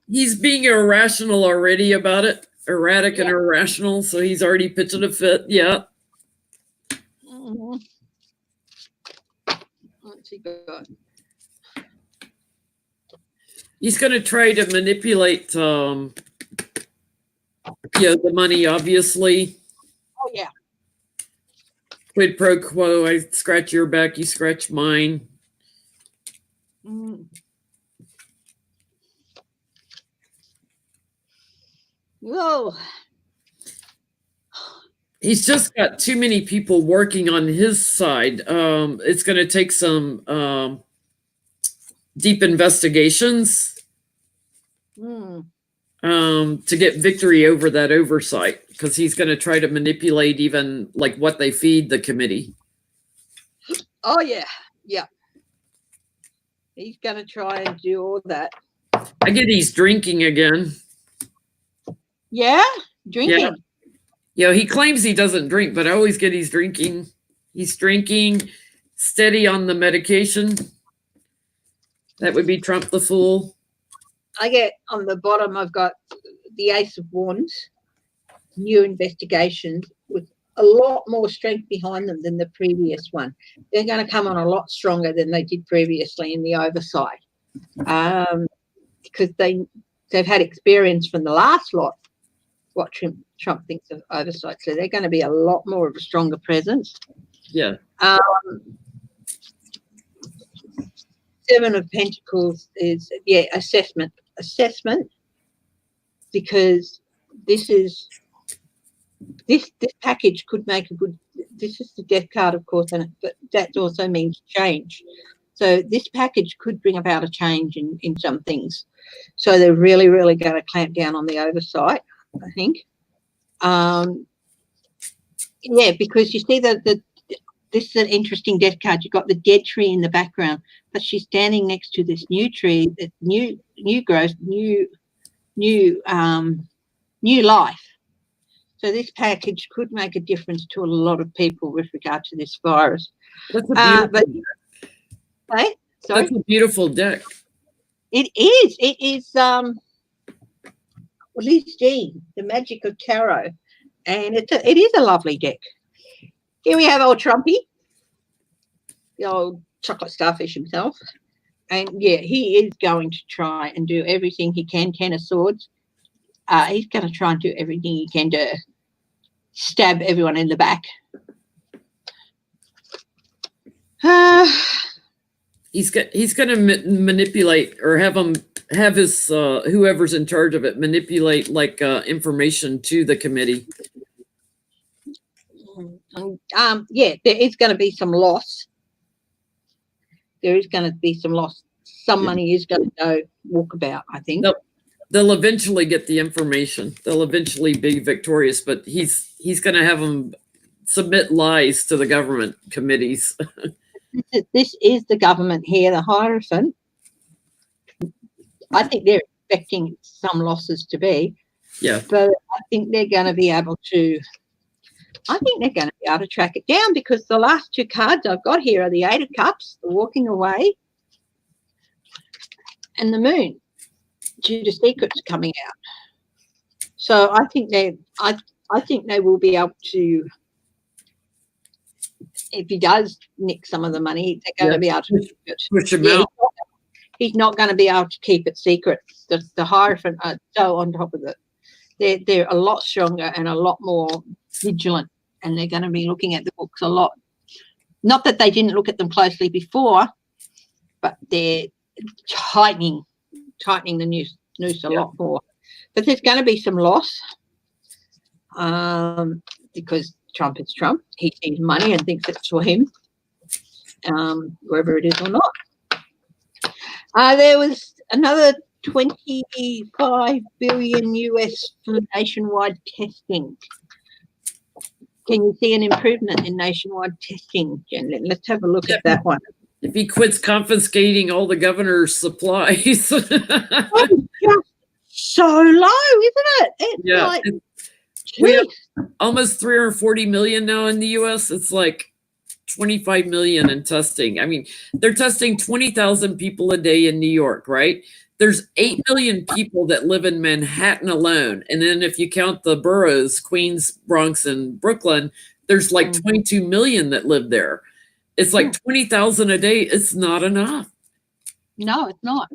He's being irrational already about it. Erratic and irrational, so he's already pitching a fit. Yeah. What's he got? He's going to try to manipulate, the money, obviously. Oh, yeah. Quid pro quo. I scratch your back, you scratch mine. Whoa. He's just got too many people working on his side. It's going to take some deep investigations to get victory over that oversight, because he's going to try to manipulate even like what they feed the committee. Oh yeah, yeah. He's going to try and do all that. I get he's drinking again. Yeah, drinking. Yeah. You know, he claims he doesn't drink, but I always get he's drinking. He's drinking, steady on the medication. That would be Trump the fool. I get on the bottom, I've got the Ace of Wands, new investigations with a lot more strength behind them than the previous one. They're going to come on a lot stronger than they did previously in the oversight, because they've had experience from the last lot, what Trump thinks of oversight. So they're going to be a lot more of a stronger presence. Yeah. Seven of Pentacles is, assessment, because this package could make a good, this is the Death card, of course, but that also means change. So this package could bring about a change in some things. So they're really, really going to clamp down on the oversight, I think. Yeah, because you see this is an interesting death card. You've got the dead tree in the background, but she's standing next to this new tree, new growth, new life. So this package could make a difference to a lot of people with regard to this virus. That's a beautiful deck. Sorry? That's a beautiful deck. It is. It is Liz Jean, the Magic of Tarot, and it is a lovely deck. Here we have old Trumpy, the old chocolate starfish himself. And, yeah, he is going to try and do everything he can. Ten of Swords. He's going to try and do everything he can to stab everyone in the back. He's going to manipulate, or have his whoever's in charge of it manipulate like information to the committee. Yeah, there is going to be some loss. There is going to be some loss. Some money is going to go walkabout, I think. They'll eventually get the information. They'll eventually be victorious, but he's going to have them submit lies to the government committees. This is the government here, the Hierophant. I think they're expecting some losses to be. Yeah. But I think they're going to be able to track it down, because the last two cards I've got here are the Eight of Cups, the Walking Away, and the Moon, due to secrets coming out. So I think they will be able to, if he does nick some of the money, they're going to be able to keep it. Push him out. He's not going to be able to keep it secret. The Hierophant are so on top of it. They're a lot stronger and a lot more vigilant, and they're going to be looking at the books a lot. Not that they didn't look at them closely before, but they're tightening the noose a lot more. But there's going to be some loss, because Trump is Trump. He sees money and thinks it's for him, wherever it is or not. There was another 25 billion US for nationwide testing. Can you see an improvement in nationwide testing, Jen? Let's have a look at that one. If he quits confiscating all the governor's supplies. It's just so low, isn't it? We have almost 340 million now in the US. It's like 25 million in testing. I mean, they're testing 20,000 people a day in New York, right? There's 8 million people that live in Manhattan alone. And then if you count the boroughs, Queens, Bronx, and Brooklyn, there's like 22 million that live there. It's like 20,000 a day. It's not enough. No, it's not.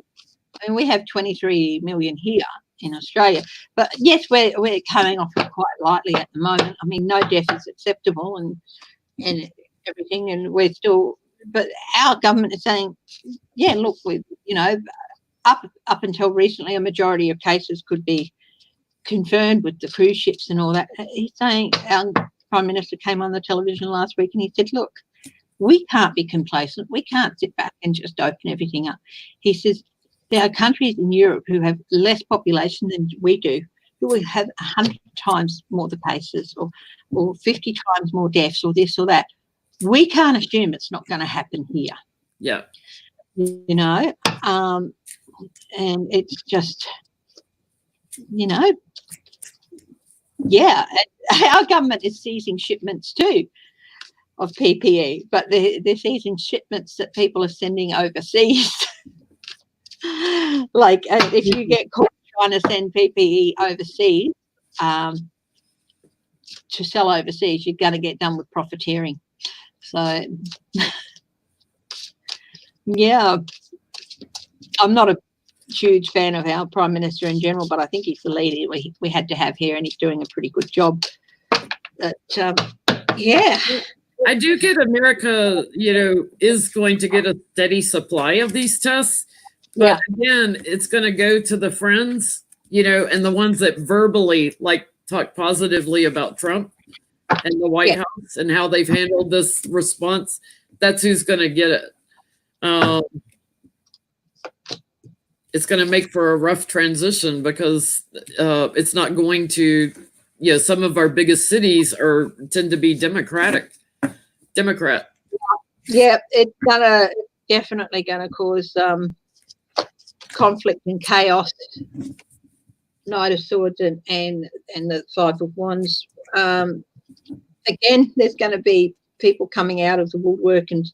I mean, we have 23 million here in Australia. But yes, we're coming off it quite lightly at the moment. I mean, no death is acceptable and everything. And we're still, but our government is saying, yeah, look, up until recently, a majority of cases could be confirmed with the cruise ships and all that. He's saying Prime Minister came on the television last week and he said, look, we can't be complacent. We can't sit back and just open everything up. He says, there are countries in Europe who have less population than we do, who will have 100 times more the cases or 50 times more deaths or this or that. We can't assume it's not going to happen here. Yeah. You know, and it's just, you know, yeah, our government is seizing shipments too of PPE, but they're seizing shipments that people are sending overseas. Like if you get caught trying to send PPE overseas to sell overseas, you're going to get done with profiteering. So, yeah, I'm not a huge fan of our Prime Minister in general, but I think he's the leader we had to have here, and he's doing a pretty good job. But, yeah. I do get America, you know, is going to get a steady supply of these tests. But again, it's going to go to the friends, you know, and the ones that verbally like talk positively about Trump and the White House and how they've handled this response. That's who's going to get it. It's going to make for a rough transition because it's not going to, you know, some of our biggest cities tend to be Democrat. Yeah, it's definitely going to cause conflict and chaos. Knight of Swords and the Five of Wands. Again, there's going to be people coming out of the woodwork and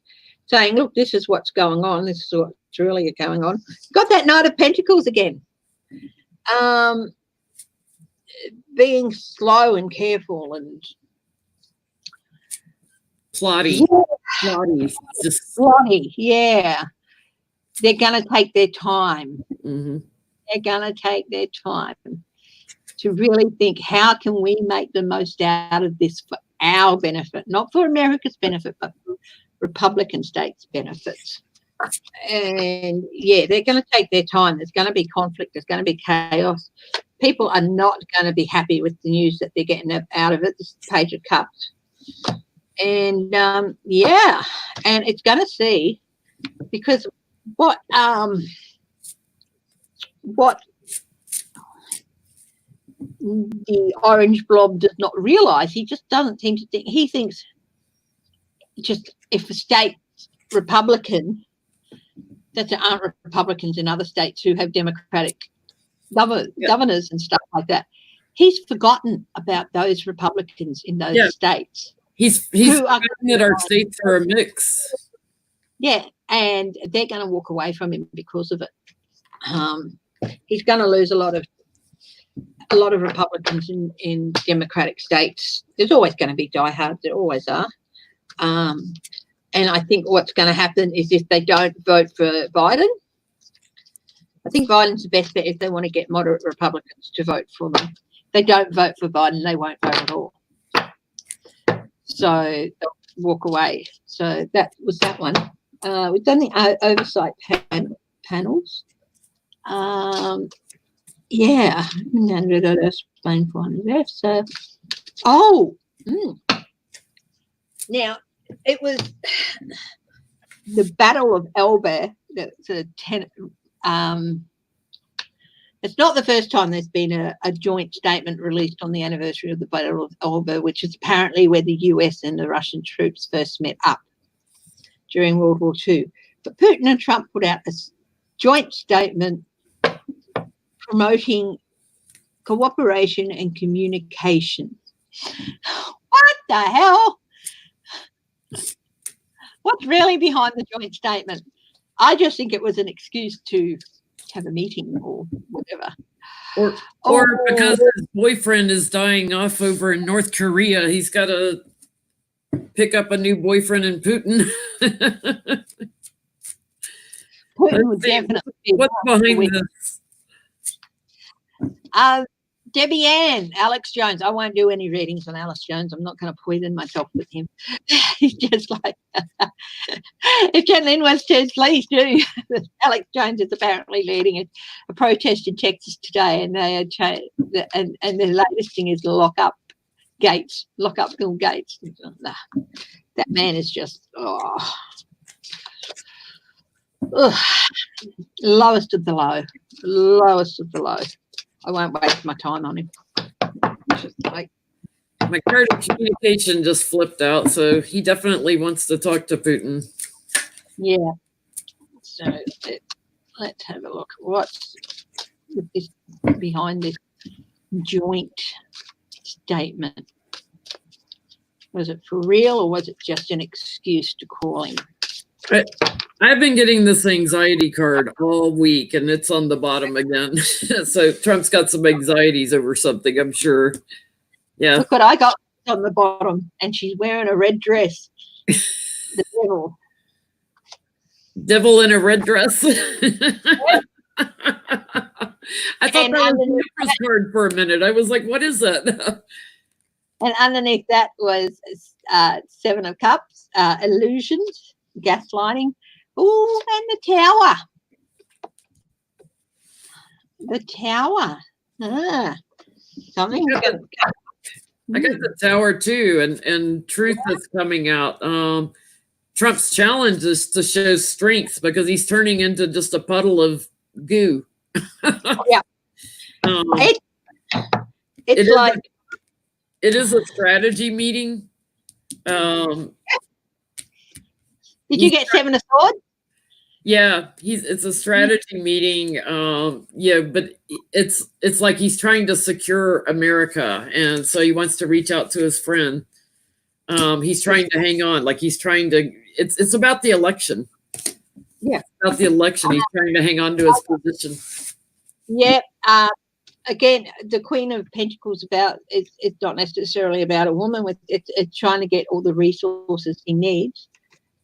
saying, look, this is what's going on. This is what's really going on. Got that Knight of Pentacles again. Being slow and careful and plotty. Plotty, yeah. They're going to take their time. Mm-hmm. They're going to take their time to really think, how can we make the most out of this for our benefit, not for America's benefit, but for Republican states' benefits. And, yeah, they're going to take their time. There's going to be conflict. There's going to be chaos. People are not going to be happy with the news that they're getting out of it. This is Page of Cups. And, yeah, and it's going to see, because what the orange blob does not realise, he just doesn't seem to think, he thinks just if a state Republican, that there aren't Republicans in other states who have Democratic governors and stuff like that, he's forgotten about those Republicans in those states. He's forgotten that our states are a mix. Yeah, and they're going to walk away from him because of it. He's going to lose a lot of Republicans in Democratic states. There's always going to be diehards. There always are. And I think what's going to happen is if they don't vote for Biden, I think Biden's the best bet if they want to get moderate Republicans to vote for them. If they don't vote for Biden, they won't vote at all. So they'll walk away. So that was that one. We've done the oversight panels. Yeah, and then we've got to explain for one left. So, now it was the Battle of Elba. That's it's not the first time there's been a joint statement released on the anniversary of the Battle of Elba, which is apparently where the US and the Russian troops first met up during World War II. But Putin and Trump put out a joint statement promoting cooperation and communication. What the hell? What's really behind the joint statement? I just think it was an excuse to have a meeting or whatever. Or because his boyfriend is dying off over in North Korea, he's got to pick up a new boyfriend in Putin. Putin would definitely be what's behind this? Debbie Ann, Alex Jones. I won't do any readings on Alex Jones. I'm not going to poison myself with him. He's just like, if Jen wants to, please do. Alex Jones is apparently leading a protest in Texas today, and they are and the latest thing is to lock up Gates, lock up Bill Gates. Nah, that man is just lowest of the low, lowest of the low. I won't waste my time on him. Just like, my card of communication just flipped out, so he definitely wants to talk to Putin. yeah. So let's have a look. What's this behind this joint statement? Was it for real, or was it just an excuse to call him? I've been getting this anxiety card all week, and it's on the bottom again. So Trump's got some anxieties over something, I'm sure. Yeah. Look what I got on the bottom, and she's wearing a red dress. The devil. Devil in a red dress. I thought that was a Empress card for a minute. I was like, what is that? And underneath that was 7 of Cups, illusions, gaslighting. Oh, and the Tower. The Tower. Something. I got the Tower too, and truth that's coming out. Trump's challenge is to show strength because he's turning into just a puddle of goo. Yeah. It's like it is a strategy meeting. Did you get 7 of Swords? Yeah, it's a strategy meeting. Yeah, but it's like he's trying to secure America, and so he wants to reach out to his friend. He's trying to hang on, like he's trying to. It's about the election. Yeah, it's about the election. He's trying to hang on to his position. Yeah. Again, the Queen of Pentacles it's not necessarily about a woman. It's trying to get all the resources he needs.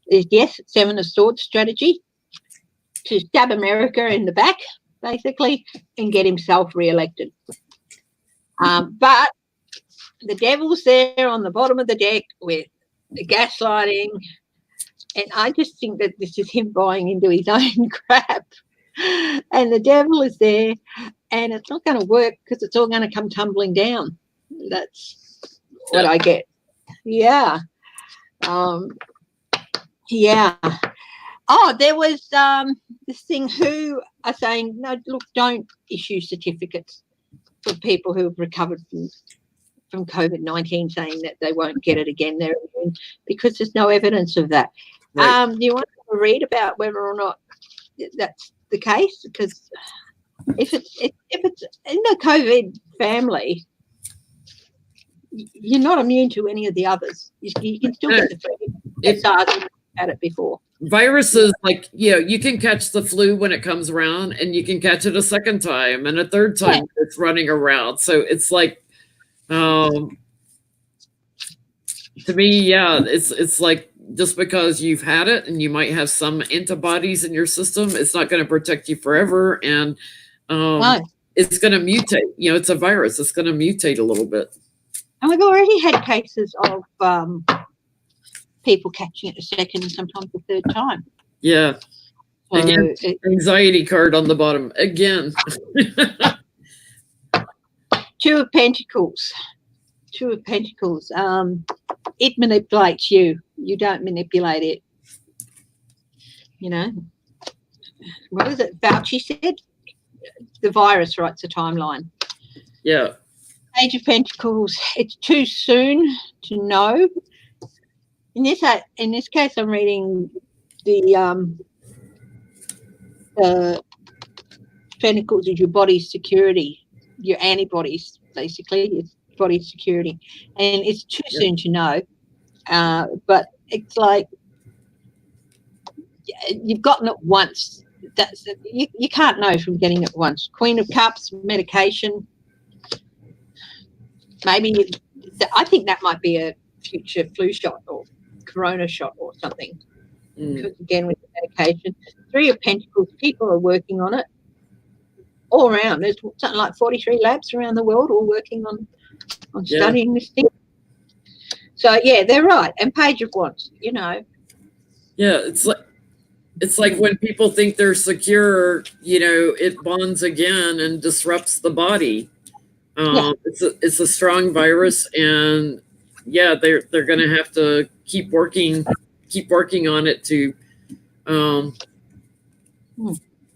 Yes, 7 of Swords strategy to stab America in the back, basically, and get himself re-elected. But the devil's there on the bottom of the deck with the gaslighting, and I just think that this is him buying into his own crap. And the devil is there, and it's not going to work because it's all going to come tumbling down. That's what I get. Yeah. Yeah. Oh, there was this thing who are saying, no, look, don't issue certificates for people who have recovered from COVID-19, saying that they won't get it again. They're immune, because there's no evidence of that. Right. Do you want to read about whether or not that's the case? Because if it's in the COVID family, you're not immune to any of the others. You can still get the flu. It's had it before. Viruses, like, you can catch the flu when it comes around, and you can catch it a second time and a third time it's running around. So it's like, to me, it's like, just because you've had it and you might have some antibodies in your system, it's not going to protect you forever. And it's going to mutate. It's a virus. It's going to mutate a little bit. And we've already had cases of people catching it a second and sometimes a third time. Yeah. So again, anxiety card on the bottom again. 2 of Pentacles. 2 of Pentacles. It manipulates you. You don't manipulate it. What is it? Fauci said the virus writes a timeline. Yeah. Page of Pentacles. It's too soon to know. In this case, I'm reading the Pentacles is your body's security, your antibodies, basically, it's body's security, and it's too soon to know. But it's like you've gotten it once. You can't know from getting it once. Queen of Cups, medication. Maybe I think that might be a future flu shot or corona shot or something. Because again, with the medication. 3 of Pentacles, people are working on it all around. There's something like 43 labs around the world all working on studying this thing. So yeah, they're right. And Page of Wands, Yeah, it's like when people think they're secure, it bonds again and disrupts the body. It's a strong virus, and yeah, they're going to have to keep working on it to um,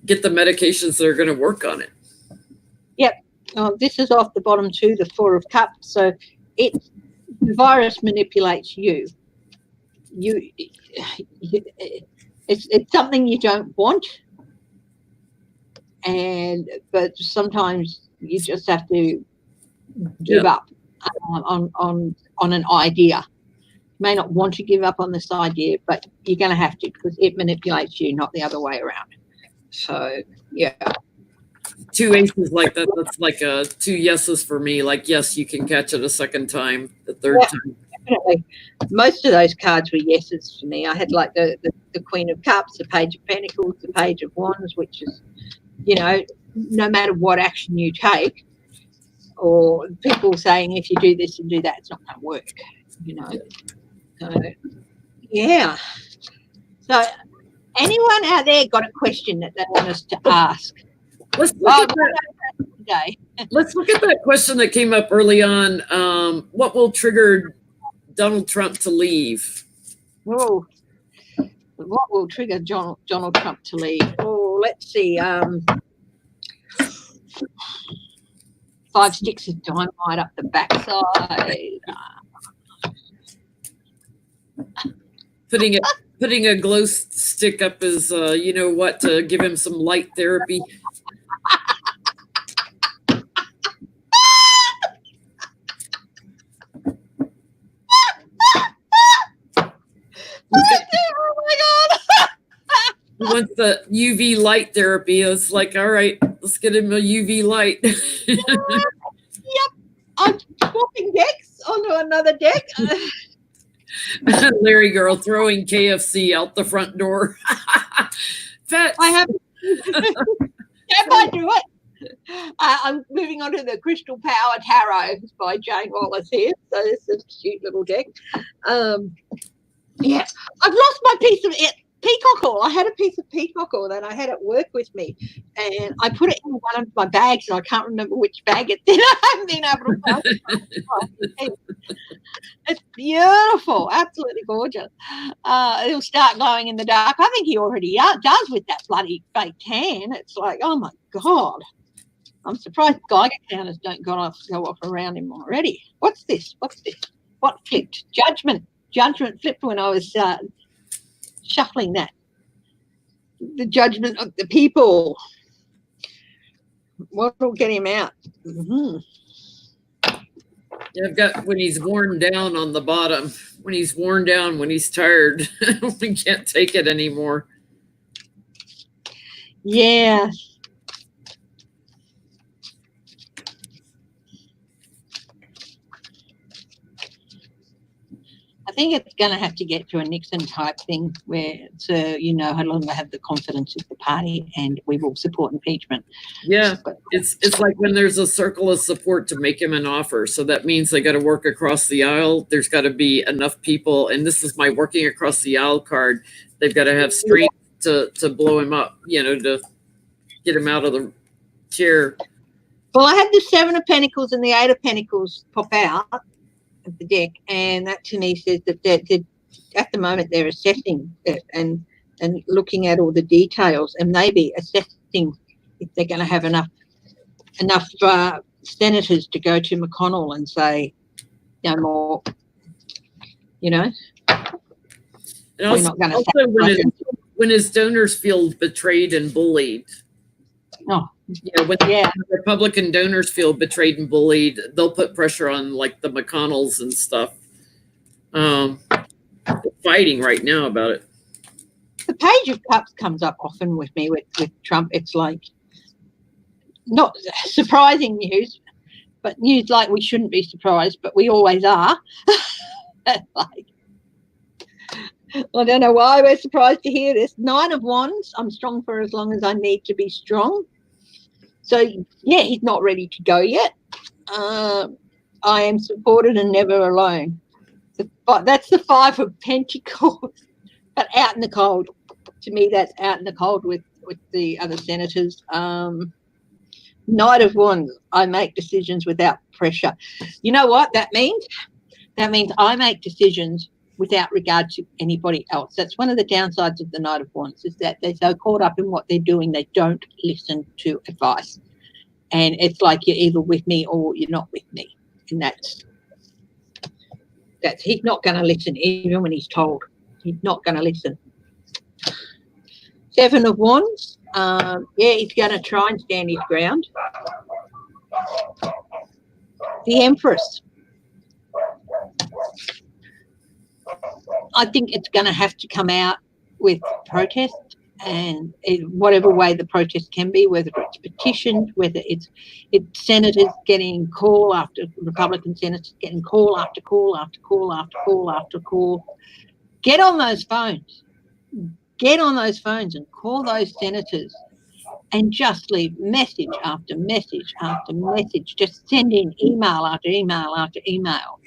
get the medications that are going to work on it. Yep. This is off the bottom too, the Four of Cups. So the virus manipulates you. It's something you don't want, but sometimes you just have to give up on an idea. You may not want to give up on this idea, but you're going to have to, because it manipulates you, not the other way around. So yeah. 2 aces like that. That's like 2 yeses for me. Like, yes, you can catch it a second time, the third time. Definitely. Most of those cards were yeses for me. I had like the Queen of Cups, the Page of Pentacles, the Page of Wands, which is, no matter what action you take, or people saying if you do this and do that, it's not going to work, So, yeah. So anyone out there got a question that they want us to ask? Let's look at that question that came up early on. What will trigger Donald Trump to leave? Oh, what will trigger Donald Trump to leave? Oh, let's see. 5 sticks of dynamite up the backside. Putting a glow stick up his, to give him some light therapy. Oh my God. He wants the UV light therapy. It's like, all right, let's get him a UV light. Yep. I'm swapping decks onto another deck. Larry girl throwing KFC out the front door. Fetch. I have. If I do it. I'm moving on to the Crystal Power Tarot by Jane Wallace here. So this is a cute little deck. Yeah, I've lost my piece of peacockle. I had a piece of peacockle that I had at work with me, and I put it in one of my bags, and I can't remember which bag it's in. I haven't been able to find it. It's beautiful, absolutely gorgeous. It'll start glowing in the dark. I think he already does with that bloody fake tan. It's like, oh my God. I'm surprised Geiger counters don't go off around him already. What's this? What flipped? Judgment flipped when I was shuffling that. The judgment of the people. What will get him out? Mm-hmm. Yeah, I've got when he's worn down on the bottom. When he's worn down, when he's tired, we can't take it anymore. Yeah. I think it's going to have to get to a Nixon type thing where it's, no longer have the confidence of the party and we will support impeachment. Yeah, it's like when there's a circle of support to make him an offer. So that means they got to work across the aisle. There's got to be enough people. And this is my working across the aisle card. They've got to have strength to blow him up, to get him out of the chair. Well, I had the 7 of Pentacles and the 8 of Pentacles pop out of the deck, and that to me says that they're at the moment they're assessing it and looking at all the details and maybe assessing if they're going to have enough senators to go to McConnell and say no more, And also, when his donors feel betrayed and bullied. Oh. When Republican donors feel betrayed and bullied, they'll put pressure on like the McConnells and stuff. Fighting right now about it. The Page of Cups comes up often with me with Trump. It's like not surprising news, but news like we shouldn't be surprised, but we always are. Like, I don't know why we're surprised to hear this. 9 of Wands. I'm strong for as long as I need to be strong. So, yeah, he's not ready to go yet. I am supported and never alone. That's the 5 of Pentacles, but out in the cold. To me, that's out in the cold with the other senators. Knight of Wands, I make decisions without pressure. You know what that means? That means I make decisions without regard to anybody else. That's one of the downsides of the Knight of Wands, is that they're so caught up in what they're doing, they don't listen to advice. And it's like you're either with me or you're not with me. And that's he's not going to listen even when he's told. He's not going to listen. Seven of Wands, he's going to try and stand his ground. The Empress. I think it's going to have to come out with protest, and whatever way the protest can be, whether it's petitioned, whether it's senators getting call after Republican senators getting call after call after call after call after call. Get on those phones. Get on those phones and call those senators and just leave message after message after message. Just send in email after email after email.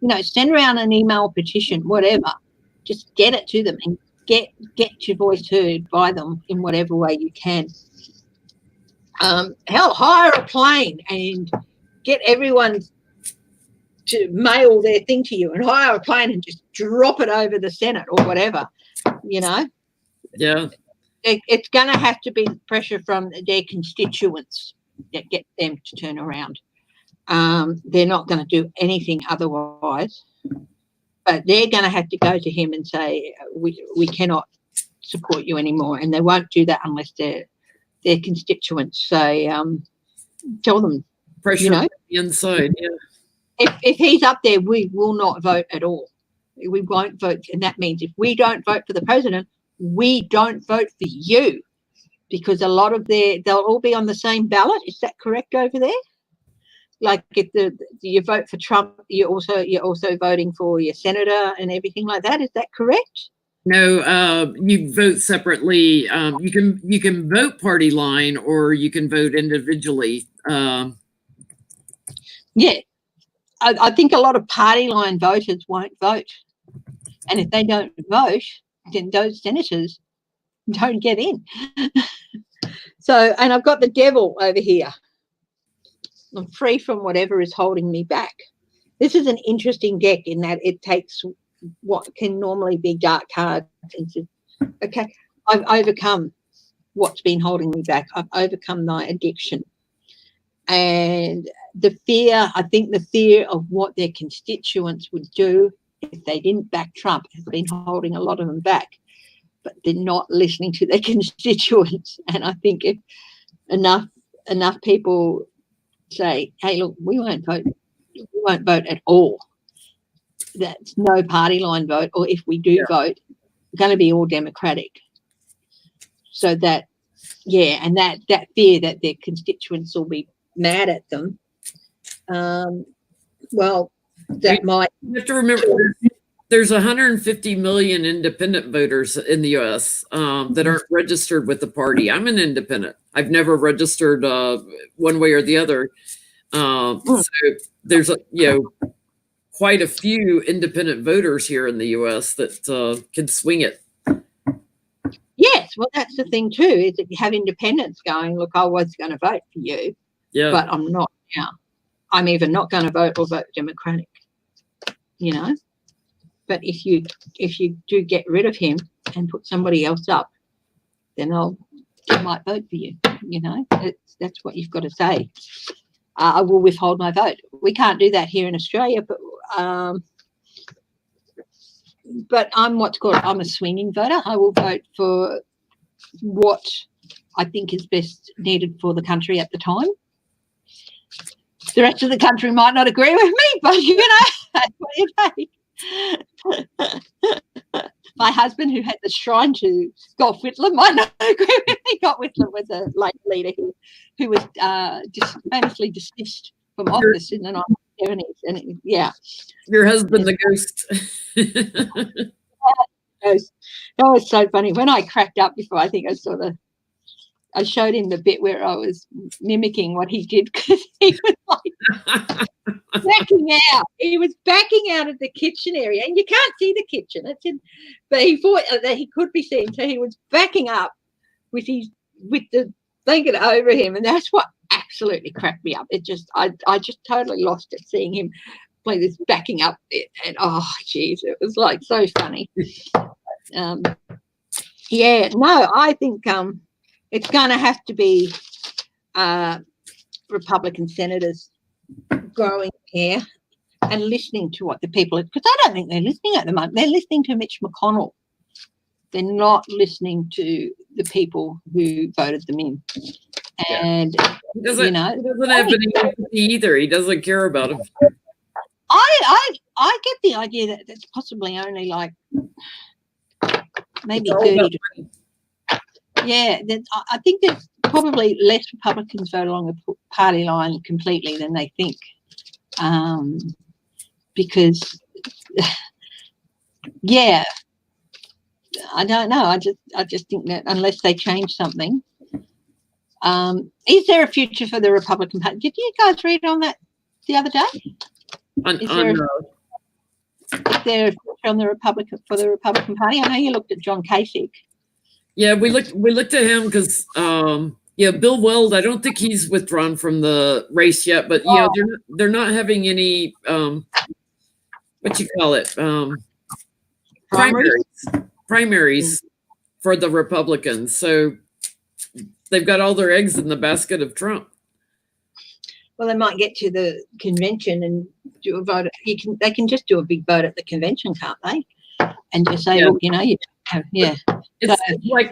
You know, send around an email petition, whatever. Just get it to them and get your voice heard by them in whatever way you can. Hell, hire a plane and get everyone to mail their thing to you, and hire a plane and just drop it over the Senate or whatever, you know. Yeah. It's going to have to be pressure from their constituents that get them to turn around. They're not going to do anything otherwise, but they're going to have to go to him and say, we cannot support you anymore, and they won't do that unless their constituents say, tell them, Pressure, you know, the inside. Yeah. If he's up there, we will not vote at all. We won't vote, and that means if we don't vote for the president, we don't vote for you, because a lot of they'll all be on the same ballot. Is that correct over there? Like if you vote for Trump, you're also voting for your senator and everything like that. Is that correct? No, you vote separately. You can vote party line, or you can vote individually. Yeah, I think a lot of party line voters won't vote, and if they don't vote, then those senators don't get in. So, and I've got the devil over here. I'm free from whatever is holding me back. This is an interesting deck in that it takes what can normally be dark cards and says, okay, I've overcome what's been holding me back. I've overcome my addiction. And I think the fear of what their constituents would do if they didn't back Trump has been holding a lot of them back, but they're not listening to their constituents. And I think if enough people say, hey, look, we won't vote at all. That's no party line vote, or if we do vote, it's going to be all Democratic. So that, and that fear that their constituents will be mad at them, well, that might... You have to remember, there's 150 million independent voters in the U.S. That aren't registered with the party. I'm an independent. I've never registered one way or the other. So there's quite a few independent voters here in the U.S. that can swing it. Yes, well, that's the thing too, is that you have independents going, look, I was going to vote for you, but I'm not now. I'm either not going to vote or vote Democratic, you know. But if you do get rid of him and put somebody else up, then I might vote for you, you know. That's what you've got to say. I will withhold my vote. We can't do that here in Australia, but I'm I'm a swinging voter. I will vote for what I think is best needed for the country at the time. The rest of the country might not agree with me, but you know, that's what it is. My husband, who had the shrine to Gough Whitlam, might not agree with me. Gough Whitlam was a late leader who was famously dismissed from office in the 1970s. And your husband, the ghost. That was so funny. When I cracked up before, I think I showed him the bit where I was mimicking what he did, because he was like backing out. He was backing out of the kitchen area, and you can't see the kitchen. But he thought that he could be seen, so he was backing up with the blanket over him, and that's what absolutely cracked me up. It just, I just totally lost it seeing him play this backing up bit, and oh, geez, it was like so funny. Yeah, no, I think it's going to have to be Republican senators growing here and listening to what the people, because I don't think they're listening at the moment. They're listening to Mitch McConnell. They're not listening to the people who voted them in. And he doesn't have any empathy either. He doesn't care about them. I get the idea that it's possibly only like maybe 30. Yeah, I think there's probably less Republicans vote along the party line completely than they think, because yeah, I don't know. I just think that unless they change something, is there a future for the Republican Party? Did you guys read on that the other day? Is there a future on the Republican Party? I know you looked at John Kasich. Yeah, we looked at him because Bill Weld, I don't think he's withdrawn from the race yet, but they're not having any what you call it primaries for the Republicans. So they've got all their eggs in the basket of Trump. Well, they might get to the convention and do a vote. They can just do a big vote at the convention, can't they? And just say, look, you have, It's like,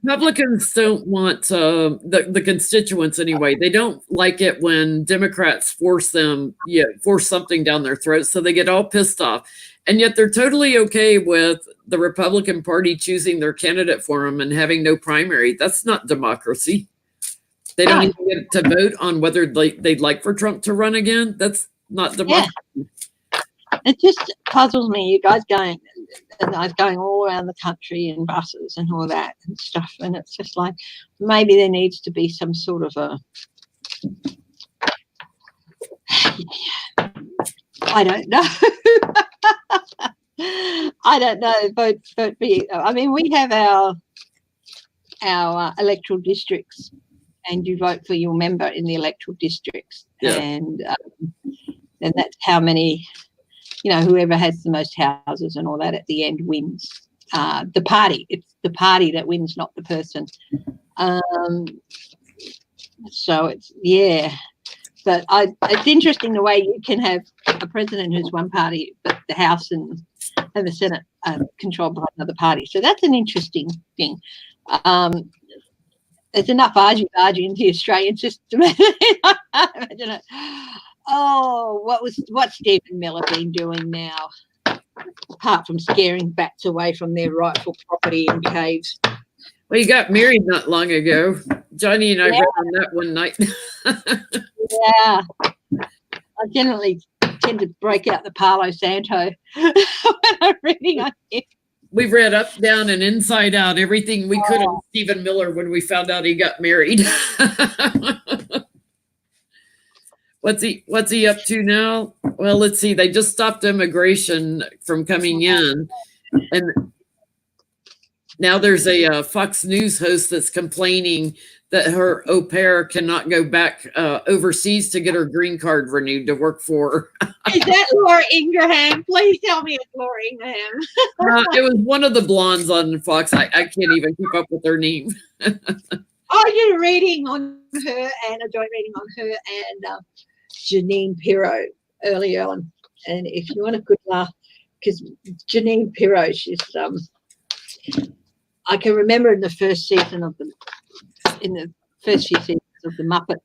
Republicans don't want the constituents anyway. They don't like it when Democrats force something down their throats, so they get all pissed off. And yet they're totally okay with the Republican Party choosing their candidate for them and having no primary. That's not democracy. They don't even get to vote on whether they'd like for Trump to run again. That's not democracy. Yeah. It just puzzles me. You guys going all around the country in buses and all that and stuff, and it's just like maybe there needs to be some sort of a I don't know. I don't know. Vote for. I mean, we have our electoral districts, and you vote for your member in the electoral districts, and that's how many. Whoever has the most houses and all that at the end wins. The party. It's the party that wins, not the person. So it's But it's interesting the way you can have a president who's one party, but the House and the Senate are controlled by another party. So that's an interesting thing. There's enough argy-bargy in the Australian system. Imagine it. Oh, what's Stephen Miller been doing now, apart from scaring bats away from their rightful property in caves? Well, he got married not long ago. Johnny and I read on that one night. Yeah. I generally tend to break out the Palo Santo when I'm reading on it. We've read up, down, and inside out everything we could on Stephen Miller when we found out he got married. What's he up to now? Well, let's see. They just stopped immigration from coming in, and now there's a Fox News host that's complaining that her au pair cannot go back overseas to get her green card renewed to work for her. Is that Laura Ingraham? Please tell me it's Laura Ingraham. It was one of the blondes on Fox. I can't even keep up with her name. Oh, you're reading on her, and a joint reading on her and Janine Pirro earlier on. And if you want a good laugh, because Janine Pirro, she's I can remember in the first few seasons of the Muppets,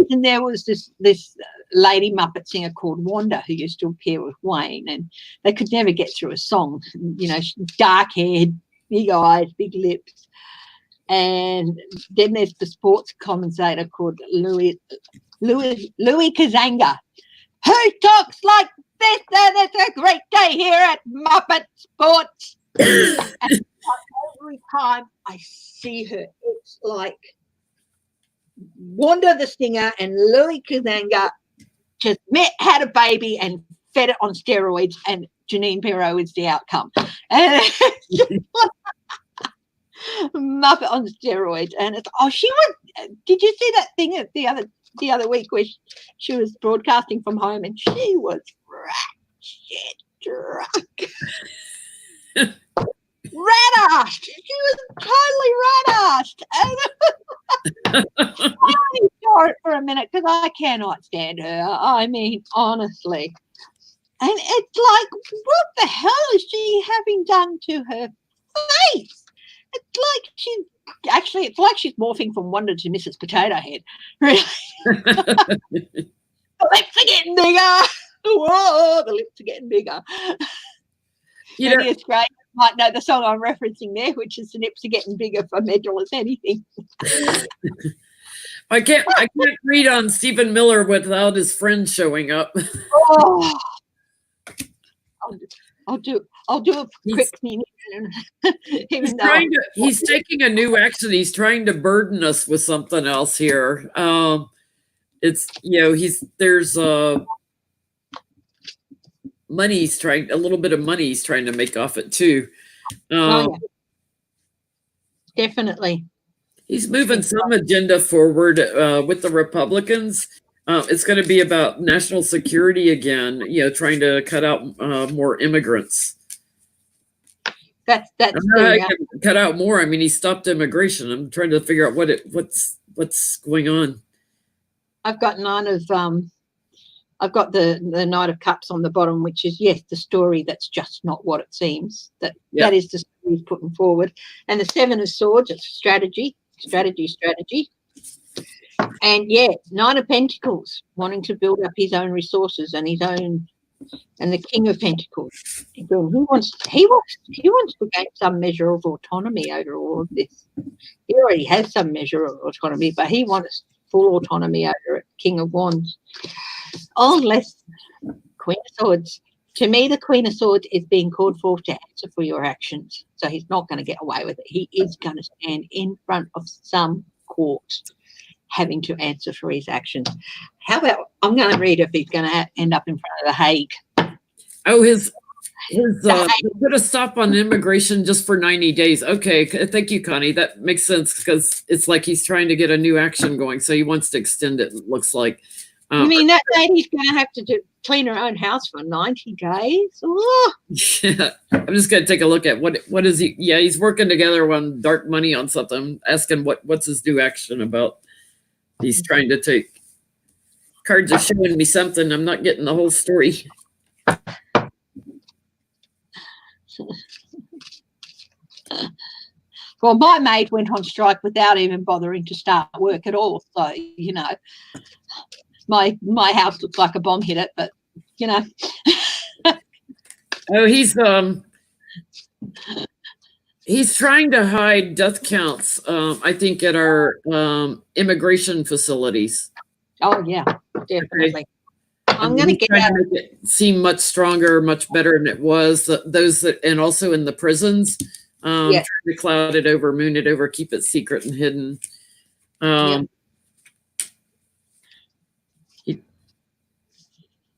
and there was this lady Muppet singer called Wanda who used to appear with Wayne, and they could never get through a song. Dark haired, big eyes, big lips. And then there's the sports commentator called Louis Kazanga, who talks like this, and it's a great day here at Muppet Sports. And every time I see her, it's like Wanda the singer and Louis Kazanga just had a baby and fed it on steroids, and Janine Pirro is the outcome. And Muppet on steroids. And it's she was. Did you see that thing the other week where she was broadcasting from home and she was drunk. Rat-assed. She was totally rat-assed. I only saw it for a minute because I cannot stand her. I mean, honestly. And it's like, what the hell is she having done to her face? It's like she's morphing from Wonder to Mrs. Potato Head. Really. The lips are getting bigger. Whoa, the lips are getting bigger. It's great. You might know the song I'm referencing there, which is the lips are getting bigger for Medal as anything. I can't read on Stephen Miller without his friend showing up. Oh, I'll do a quick thing. He's taking a new action. He's trying to burden us with something else here. It's there's money he's trying, a little bit of money he's trying to make off it too. Definitely. He's moving some agenda forward with the Republicans. It's going to be about national security again, trying to cut out more immigrants. That's cut out more. I mean, he stopped immigration. I'm trying to figure out what's going on. I've got I've got the Knight of Cups on the bottom, which is the story that's just not what it seems. That is the story he's putting forward. And the Seven of Swords, it's strategy. And Nine of Pentacles, wanting to build up his own resources and the King of Pentacles. He wants to gain some measure of autonomy over all of this. He already has some measure of autonomy, but he wants full autonomy over it. King of Wands. Oh, Queen of Swords. To me, the Queen of Swords is being called forth to answer for your actions. So he's not going to get away with it. He is going to stand in front of some court having to answer for his actions. How about, I'm going to read if he's going to end up in front of the Hague. Oh, his put a stop on immigration just for 90 days. Okay, thank you, Connie. That makes sense because it's like he's trying to get a new action going. So he wants to extend it, looks like. You mean that lady's going to have to clean her own house for 90 days? Oh. Yeah, I'm just going to take a look at what is he? Yeah, he's working together on dark money on something. Asking what's his new action about. He's trying to take. Cards are showing me something. I'm not getting the whole story. Well, my maid went on strike without even bothering to start work at all. So, my house looks like a bomb hit it, but, Oh, he's trying to hide death counts, I think, at our immigration facilities. Oh, yeah, definitely. Okay. I'm going to get out. To make it seem much stronger, much better than it was. And also in the prisons, trying to cloud it over, moon it over, keep it secret and hidden.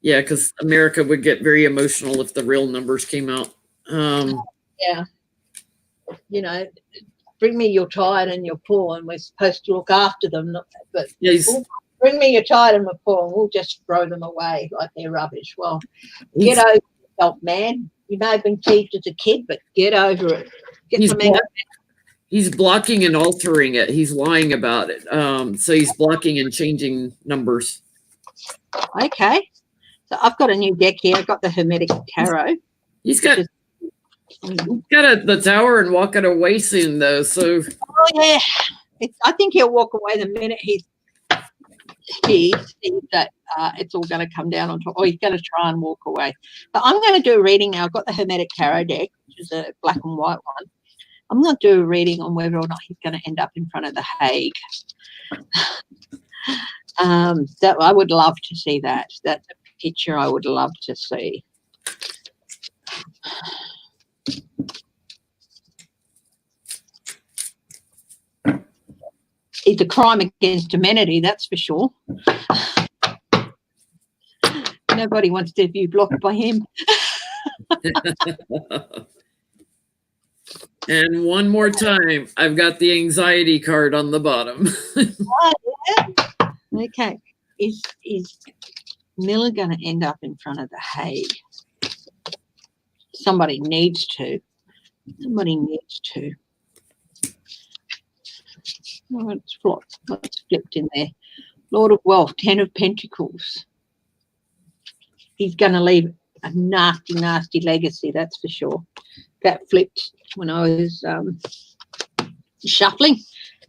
Because America would get very emotional if the real numbers came out. Bring me your tired and your poor, and we're supposed to look after them. But bring me your tired and your poor, and we'll just throw them away like they're rubbish. Well, get over yourself, man. You may have been teased as a kid, but get over it. He's blocking and altering it. He's lying about it. So he's blocking and changing numbers. Okay. So I've got a new deck here. I've got the Hermetic Tarot. He's got the Tower and walking away soon, though. So. Oh yeah, I think he'll walk away the minute he sees that it's all going to come down on top, or he's going to try and walk away. But I'm going to do a reading now. I've got the Hermetic Tarot deck, which is a black and white one. I'm going to do a reading on whether or not he's going to end up in front of the Hague. That I would love to see that. That's a picture I would love to see. It's a crime against humanity, that's for sure. Nobody wants to be blocked by him. And one more time, I've got the anxiety card on the bottom. Oh, yeah. Okay. Is Miller going to end up in front of the Hague? Somebody needs to. Somebody needs to. Oh, it's flopped. What's flipped in there? Lord of Wealth, 10 of Pentacles. He's going to leave a nasty, nasty legacy, that's for sure. That flipped when I was shuffling.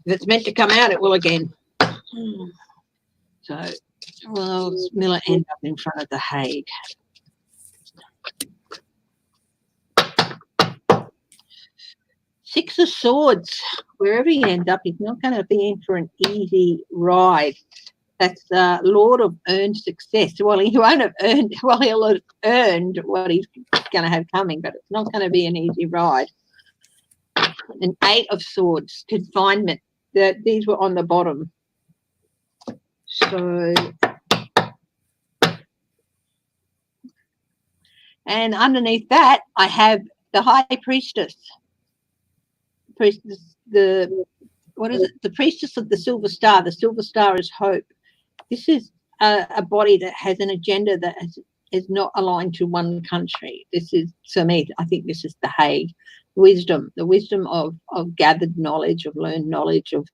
If it's meant to come out, it will again. So, will Miller end up in front of the Hague? Six of Swords. Wherever he ends up, he's not going to be in for an easy ride. That's Lord of Earned Success. Well, he won't have earned. Well, he'll have earned what he's going to have coming, but it's not going to be an easy ride. An Eight of Swords. Confinement. These were on the bottom. So, and underneath that, I have the High Priestess. What is it? The Priestess of the Silver Star. The Silver Star is hope. This is a body that has an agenda that is not aligned to one country. This is, for me, I think this is the Hague. Wisdom, the wisdom of gathered knowledge, of learned knowledge, of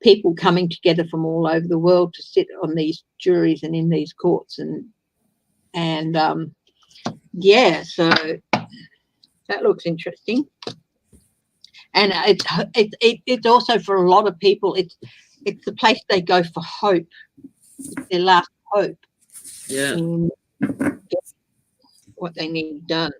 people coming together from all over the world to sit on these juries and in these courts. And yeah, so that looks interesting. And it's also for a lot of people, it's the place they go for hope. It's their last hope. Yeah. What they need done.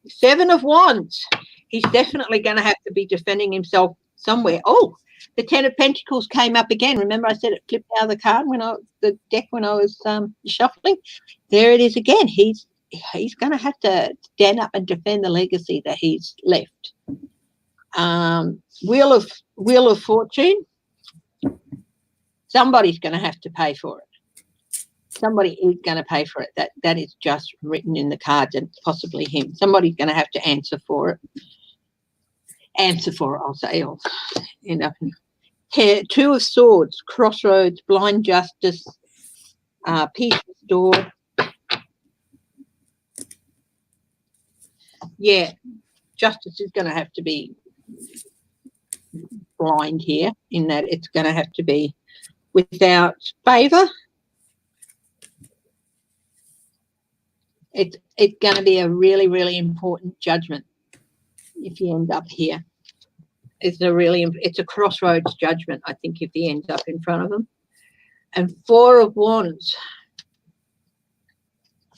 Seven of Wands. He's definitely going to have to be defending himself somewhere. Oh, the Ten of Pentacles came up again. Remember I said it flipped out of the card the deck when I was shuffling? There it is again. He's going to have to stand up and defend the legacy that he's left. Wheel of Fortune. Somebody's going to have to pay for it. Somebody is going to pay for it. That is just written in the cards, and possibly him. Somebody's going to have to answer for it. I'll say. I'll end up in Two of Swords, Crossroads, Blind Justice, Peace Restored. Yeah, justice is going to have to be blind here, in that it's going to have to be without favour. It's going to be a really, really important judgment if you end up here. It's a crossroads judgment, I think, if he ends up in front of them. And Four of Wands,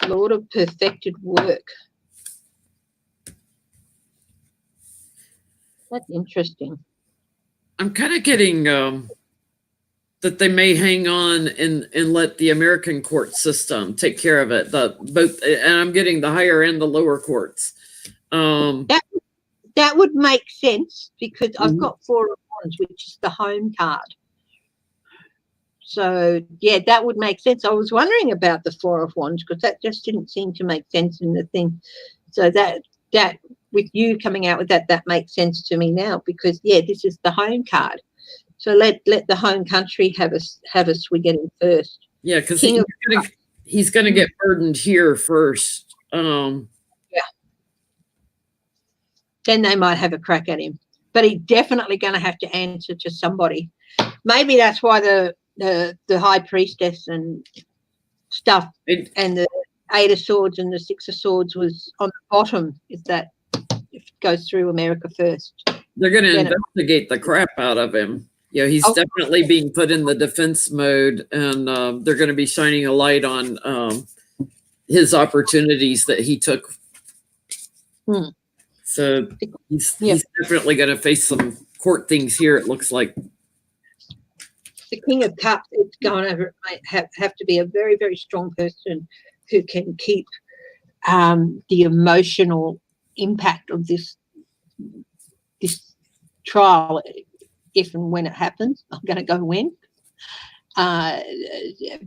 Lord of Perfected Work. That's interesting. I'm kind of getting that they may hang on and let the American court system take care of it. And I'm getting the higher and the lower courts. That would make sense, because I've got Four of Wands, which is the home card. So yeah, that would make sense. I was wondering about the Four of Wands, because that just didn't seem to make sense in the thing. So that with you coming out with that makes sense to me now, because yeah, this is the home card. So let the home country have a swig at him first. Yeah, because he's going to get burdened here first. Yeah. Then they might have a crack at him, but he's definitely going to have to answer to somebody. Maybe that's why the High Priestess and stuff and the Eight of Swords and the Six of Swords was on the bottom, is that if it goes through America first. They're going to investigate the crap out of him. Yeah, he's definitely being put in the defense mode, and they're going to be shining a light on his opportunities that he took. So he's definitely going to face some court things here, it looks like. The King of Cups, it's going to have to be a very, very strong person who can keep the emotional impact of this trial, if and when it happens. I'm going to go win,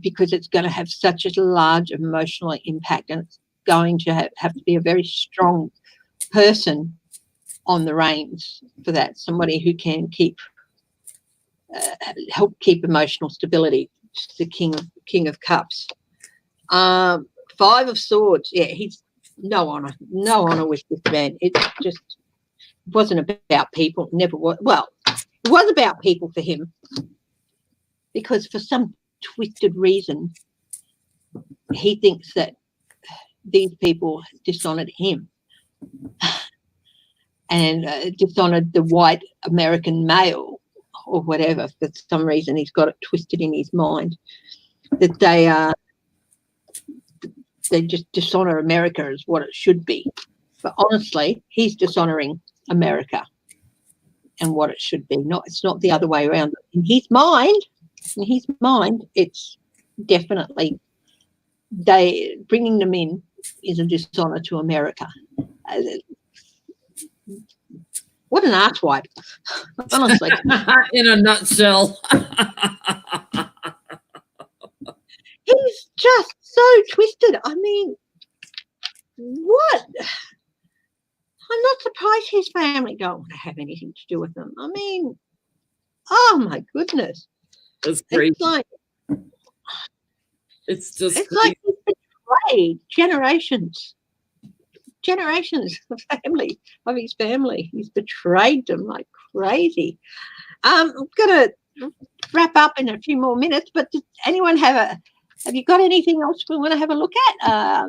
because it's going to have such a large emotional impact, and it's going to have to be a very strong person on the reins for that, somebody who can help keep emotional stability. The King of Cups. Five of Swords. Yeah, he's no honor with this man. It wasn't about people. Never was. Well, it was about people for him, because for some twisted reason he thinks that these people dishonored him and dishonored the white American male or whatever. For some reason he's got it twisted in his mind that they just dishonor America as what it should be. But honestly, he's dishonoring America and what it should be. It's not the other way around. In his mind, it's definitely bringing them in is a dishonor to America. What an arsewipe, honestly. In a nutshell. He's just so twisted. I mean, what? I'm not surprised his family don't want to have anything to do with them. I mean, oh my goodness. That's crazy. It's like he's betrayed generations of his family. He's betrayed them like crazy. I'm gonna wrap up in a few more minutes, but does anyone have you got anything else we want to have a look at?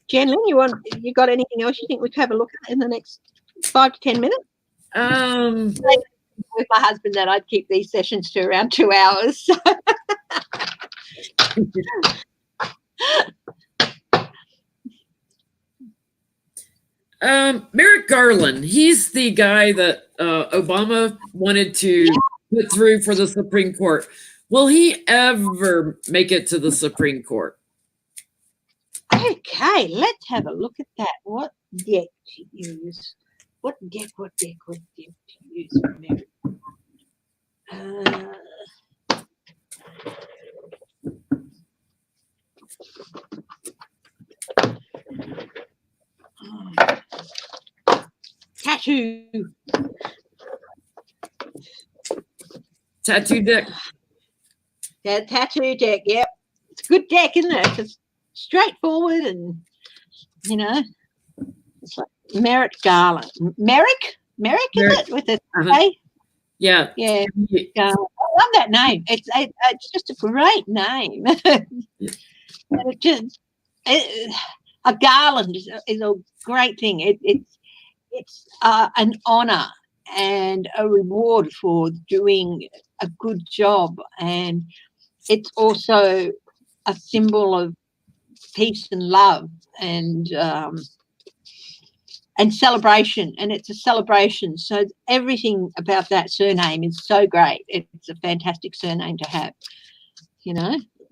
Jen Lynn, you got anything else you think we could have a look at in the next 5 to 10 minutes? With my husband that I'd keep these sessions to around 2 hours. Merrick Garland, he's the guy that Obama wanted to put through for the Supreme Court. Will he ever make it to the Supreme Court? Okay, let's have a look at that. What deck to use? What deck to use for Merrick? Tattoo deck. Yeah, tattoo deck. Yep, it's a good deck, isn't it? It's straightforward, and it's like Merrick Garland. Merrick, is it with a A? Yeah. I love that name. It's just a great name. A garland is a great thing. It's an honor and a reward for doing a good job, and it's also a symbol of peace and love and celebration, and it's a celebration. So everything about that surname is so great. It's a fantastic surname to have.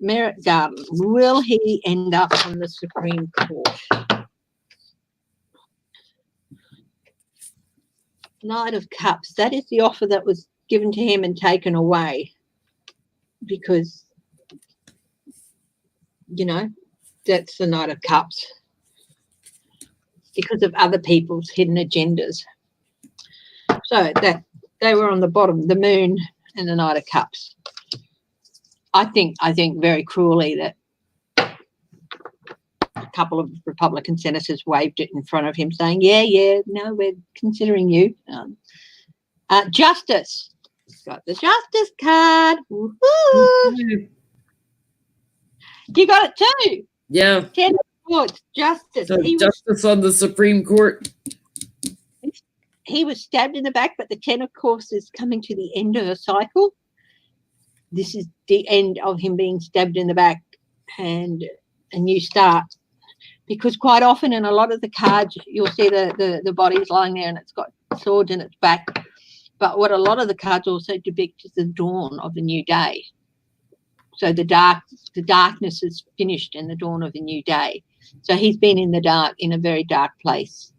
Merrick Garland. Will he end up on the Supreme Court? Knight of Cups. That is the offer that was given to him and taken away because, that's the Knight of Cups because of other people's hidden agendas. So that they were on the bottom, the Moon and the Knight of Cups. I think very cruelly that a couple of Republican senators waved it in front of him saying, no, we're considering you. Justice. Got the Justice card. Woo-hoo. You got it too. Yeah. 10 awards. Justice. So justice on the Supreme Court. He was stabbed in the back, but the 10, of course, is coming to the end of a cycle. This is the end of him being stabbed in the back and a new start. Because quite often in a lot of the cards, you'll see the body's lying there and it's got swords in its back. But what a lot of the cards also depict is the dawn of a new day. So the darkness is finished and the dawn of a new day. So he's been in the dark, in a very dark place.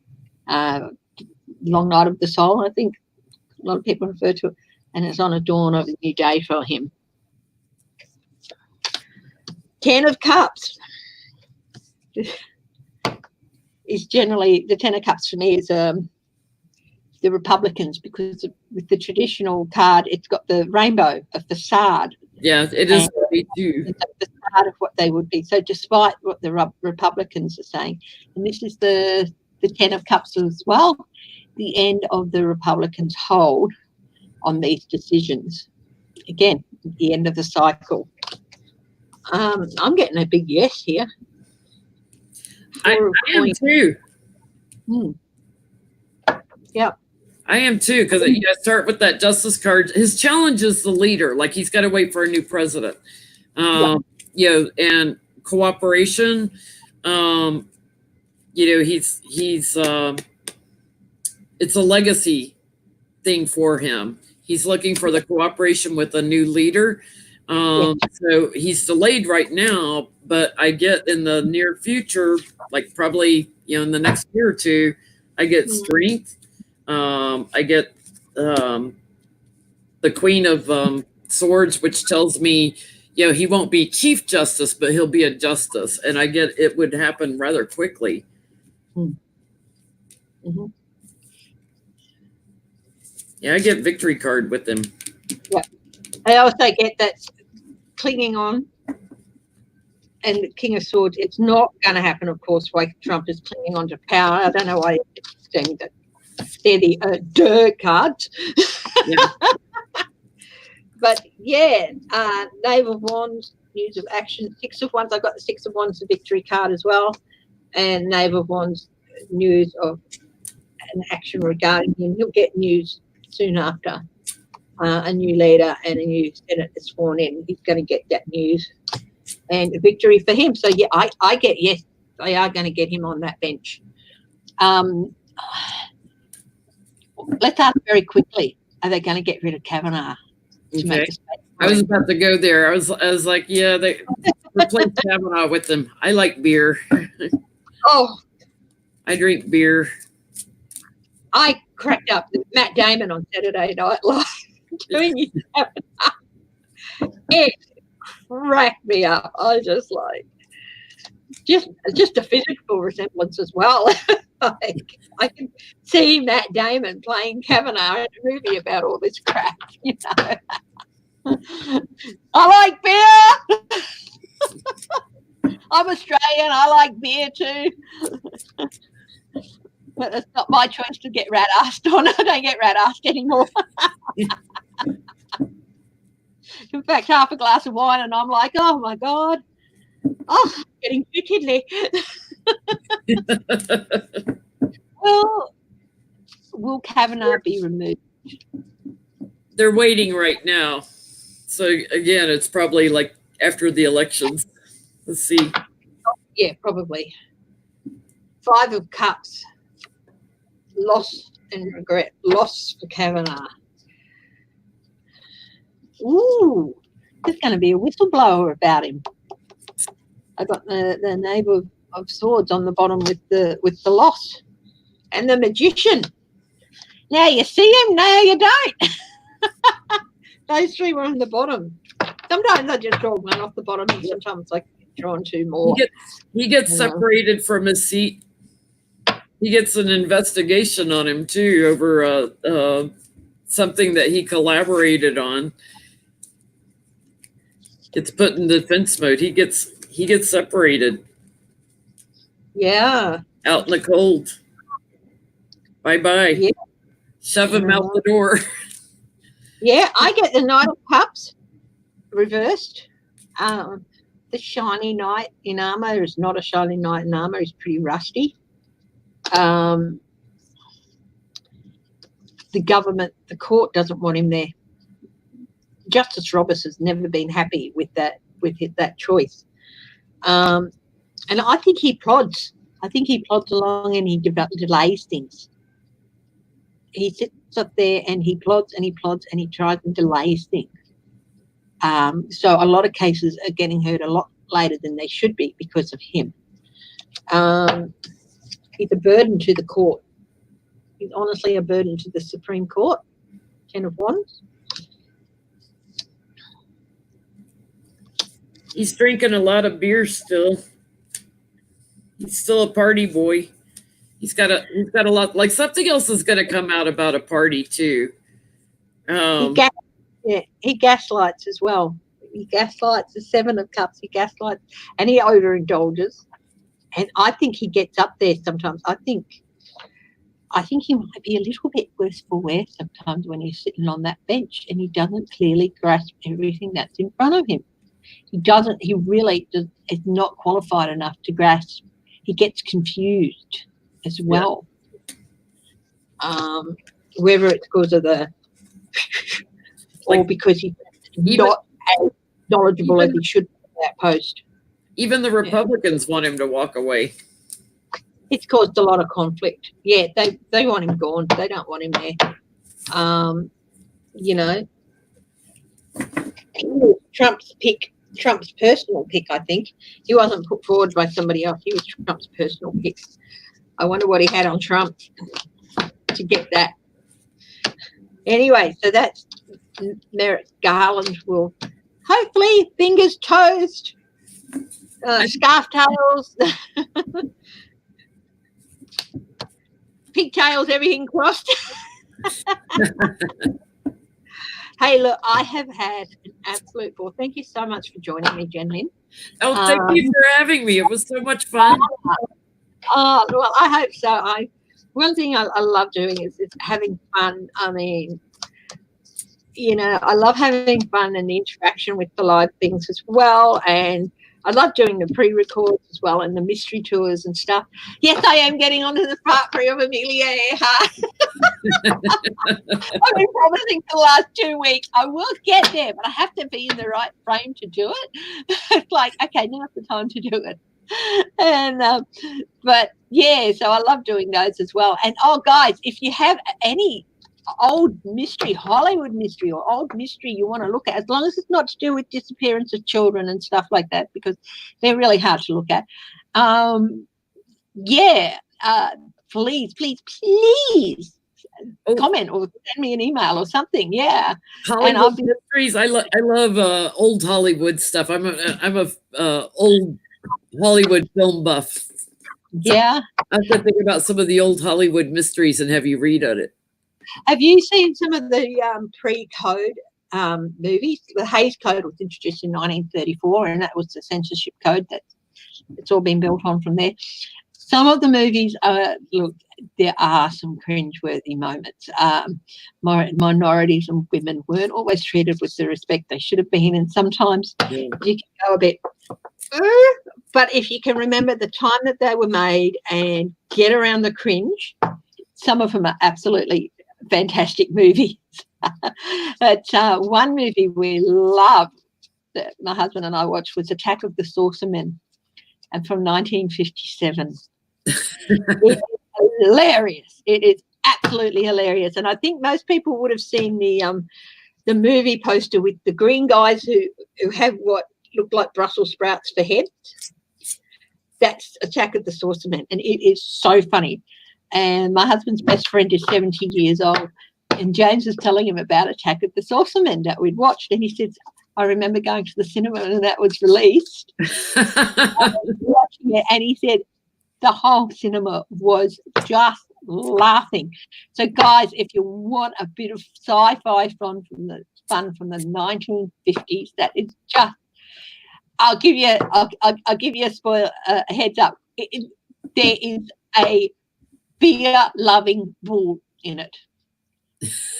Long night of the soul, I think a lot of people refer to it. And it's on a dawn of a new day for him. 10 of Cups. is generally the Ten of Cups for me is the Republicans, because with the traditional card, it's got the rainbow, a facade. Yeah, it is what they do. It's a facade of what they would be. So despite what the Republicans are saying, and this is the Ten of Cups as well, the end of the Republicans' hold on these decisions. Again, the end of the cycle. I'm getting a big yes here. I am too. Yep. I am too, because you start with that justice card. His challenge is the leader. Like, he's got to wait for a new president. And cooperation. He's it's a legacy thing for him. He's looking for the cooperation with a new leader. So he's delayed right now, but I get in the near future, like probably, in the next year or two, I get strength. I get the Queen of Swords, which tells me, he won't be Chief Justice, but he'll be a justice. And I get it would happen rather quickly. Mm-hmm. Yeah, I get victory card with him. Yeah. I also get that clinging on, and the King of Swords. It's not going to happen, of course, while Trump is clinging on to power. I don't know why it's saying that they're the dirt cards. Yeah. But yeah, Knave of Wands, news of action. Six of Wands, I got the Six of Wands, the victory card as well, and Knave of Wands, news of an action regarding him. He'll get news soon after. A new leader and a new Senate is sworn in. He's going to get that news and a victory for him. So, yeah, I get yes, they are going to get him on that bench. Let's ask very quickly, are they going to get rid of Kavanaugh? Okay. I was about to go there. I was like, yeah, they replace Kavanaugh with them. I like beer. Oh. I drink beer. I cracked up with Matt Damon on Saturday Night Live doing his Kavanaugh. It cracked me up. I was just like, just a physical resemblance as well. Like, I can see Matt Damon playing Kavanaugh in a movie about all this crap, I like beer. I'm Australian. I like beer too. But it's not my choice to get rat-assed on. I don't get rat-assed anymore. In fact, half a glass of wine and I'm like, oh, my God. Oh, I'm getting too tiddly. Well, will Kavanaugh be removed? They're waiting right now. So, again, it's probably like after the elections. Let's see. Yeah, probably. 5 of Cups. Loss and regret. Loss for Kavanaugh. Ooh, there's going to be a whistleblower about him. I got the Knave of Swords on the bottom with the loss. And the Magician. Now you see him, now you don't. Those 3 were on the bottom. Sometimes I just draw one off the bottom, and sometimes I get drawn 2 more. He gets separated from his seat. He gets an investigation on him too over something that he collaborated on. Gets put in defense mode. He gets separated. Yeah. Out in the cold. Bye-bye. Yeah. Shove him out the door. Yeah, I get the Knight of Cups reversed. The shiny knight in armor is not a shiny knight in armor. He's pretty rusty. The government, the court doesn't want him there. Justice Roberts has never been happy with that choice. And I think he plods. I think he plods along and he delays things. He sits up there and he plods and he plods and he tries and delays things. So a lot of cases are getting heard a lot later than they should be because of him. He's a burden to the court. He's honestly a burden to the Supreme Court. 10 of Wands. He's drinking a lot of beer still. He's still a party boy. He's got a lot. Like something else is going to come out about a party too. He gaslights as well. He gaslights the Seven of Cups. He gaslights, and he overindulges. And I think he gets up there sometimes. I think he might be a little bit worse for wear sometimes when he's sitting on that bench and he doesn't clearly grasp everything that's in front of him. He really is not qualified enough to grasp. He gets confused as well. Yeah. Whether it's because of or because he's not as knowledgeable as he should be in that post. Even the Republicans want him to walk away. It's caused a lot of conflict. Yeah, they want him gone. They don't want him there. Trump's personal pick, I think. He wasn't put forward by somebody else. He was Trump's personal pick. I wonder what he had on Trump to get that. Anyway, so that's Merrick Garland will hopefully fingers toast, scarf tails, pigtails, everything crossed. Hey, look, I have had an absolute ball. Thank you so much for joining me, Jen Lynn. Oh, thank you for having me. It was so much fun. Oh, well, I hope so. One thing I love doing is having fun. I mean, I love having fun and the interaction with the live things as well. And I love doing the pre-records as well and the mystery tours and stuff. Yes, I am getting onto the part 3 of Amelia Earhart. I've been promising for the last 2 weeks. I will get there, but I have to be in the right frame to do it. It's like, okay, now's the time to do it. And but yeah, so I love doing those as well. And guys, if you have any old mystery, Hollywood mystery or old mystery you want to look at, as long as it's not to do with disappearance of children and stuff like that, because they're really hard to look at, please comment or send me an email or something. Yeah, Hollywood mysteries. I love old Hollywood stuff. I'm a old Hollywood film buff. Yeah, I have to think about some of the old Hollywood mysteries and have you read on it. Have you seen some of the pre-code movies? The Hays Code was introduced in 1934, and that was the censorship code it's all been built on from there. Some of the movies, look, there are some cringeworthy moments. Minorities and women weren't always treated with the respect they should have been, and sometimes you can go a bit, but if you can remember the time that they were made and get around the cringe, some of them are absolutely fantastic movies. But one movie we loved that my husband and I watched was Attack of the Saucermen, and from 1957. It's hilarious. It is absolutely hilarious. And I think most people would have seen the movie poster with the green guys who have what look like Brussels sprouts for heads. That's Attack of the Saucermen, and it is so funny. And my husband's best friend is 70 years old, and James was telling him about Attack of the Saucermen that we'd watched, and he said, I remember going to the cinema and that was released. I was watching it, and he said the whole cinema was just laughing. So, guys, if you want a bit of sci-fi fun from the 1950s, that is just, I'll give you a heads up. There is a beer-loving bull in it,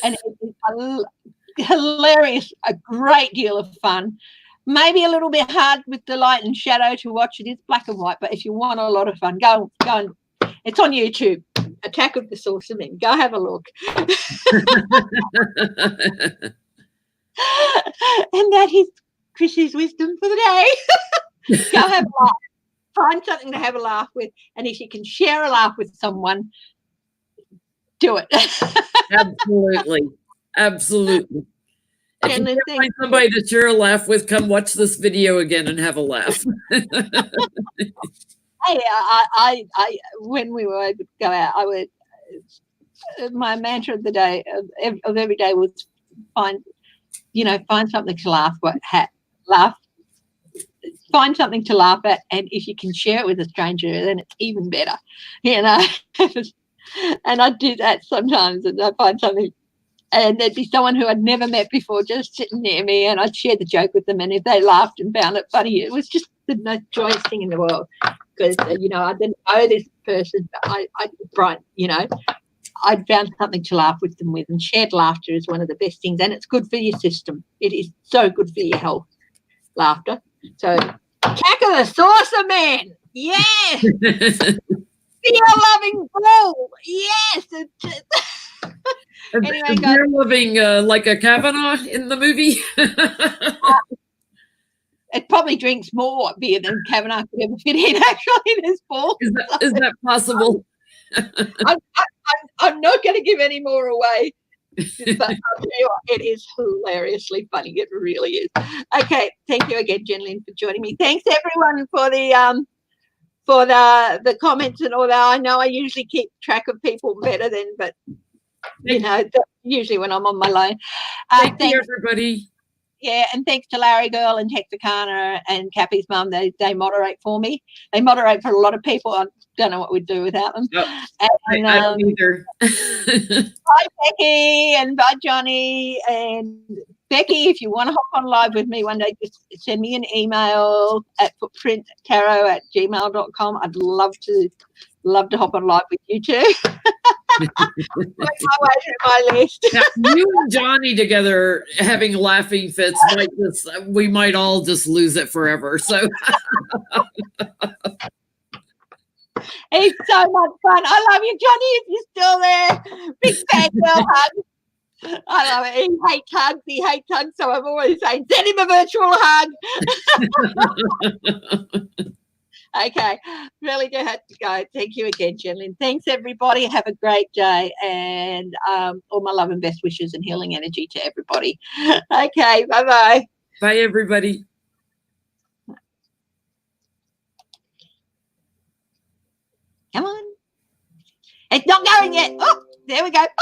and it's hilarious, a great deal of fun. Maybe a little bit hard with the light and shadow to watch. It is black and white, but if you want a lot of fun, go and it's on YouTube. Attack of the Saucermen. Go have a look. And that is Chrissy's wisdom for the day. Go have a laugh. Find something to have a laugh with, and if you can share a laugh with someone, do it. Absolutely. If you can't find somebody to share a laugh with, come watch this video again and have a laugh. I when we were able to go out, my mantra of the day, of every day, was find something to laugh find something to laugh at, and if you can share it with a stranger, then it's even better, you know. And I do that sometimes, and I find something, and there'd be someone who I'd never met before just sitting near me, and I'd share the joke with them, and if they laughed and found it funny, it was just the most joyous thing in the world, because you know, I didn't know this person, but I'd found something to laugh with them with, and shared laughter is one of the best things, and it's good for your system. It is so good for your health, laughter. So, cackle the saucer man, yes. Beer-loving bull, yes. Anyway, you're living like a Kavanaugh in the movie. It probably drinks more beer than Kavanaugh could ever fit in. Actually, this ball. Is that possible? I'm not going to give any more away, but I'll tell you what, it is hilariously funny. It really is. Okay, thank you again, Jen Lynn, for joining me. Thanks everyone for the comments and all that. I know I usually keep track of people better than, but you know, usually when I'm on my line. Thank you, everybody. Yeah, and thanks to Larry Girl and Texarkana and Cappy's mum. They moderate for me. They moderate for a lot of people. I don't know what we'd do without them. Oh, and, I don't either. Bye, Becky, and bye, Johnny. And Becky, if you want to hop on live with me one day, just send me an email at footprinttarot@gmail.com. I'd love to hop on live with you too. Make my way through my list. Now, you and Johnny together having laughing fits we might all just lose it forever. So it's so much fun. I love you, Johnny, if you're still there. Big fat girl hug. I love it. He hates hugs, so I'm always saying, send him a virtual hug. Okay, really do have to go. Thank you again, Jenlyn. Thanks, everybody. Have a great day, and all my love and best wishes and healing energy to everybody. Okay, bye-bye. Bye, everybody. Come on. It's not going yet. Oh, there we go.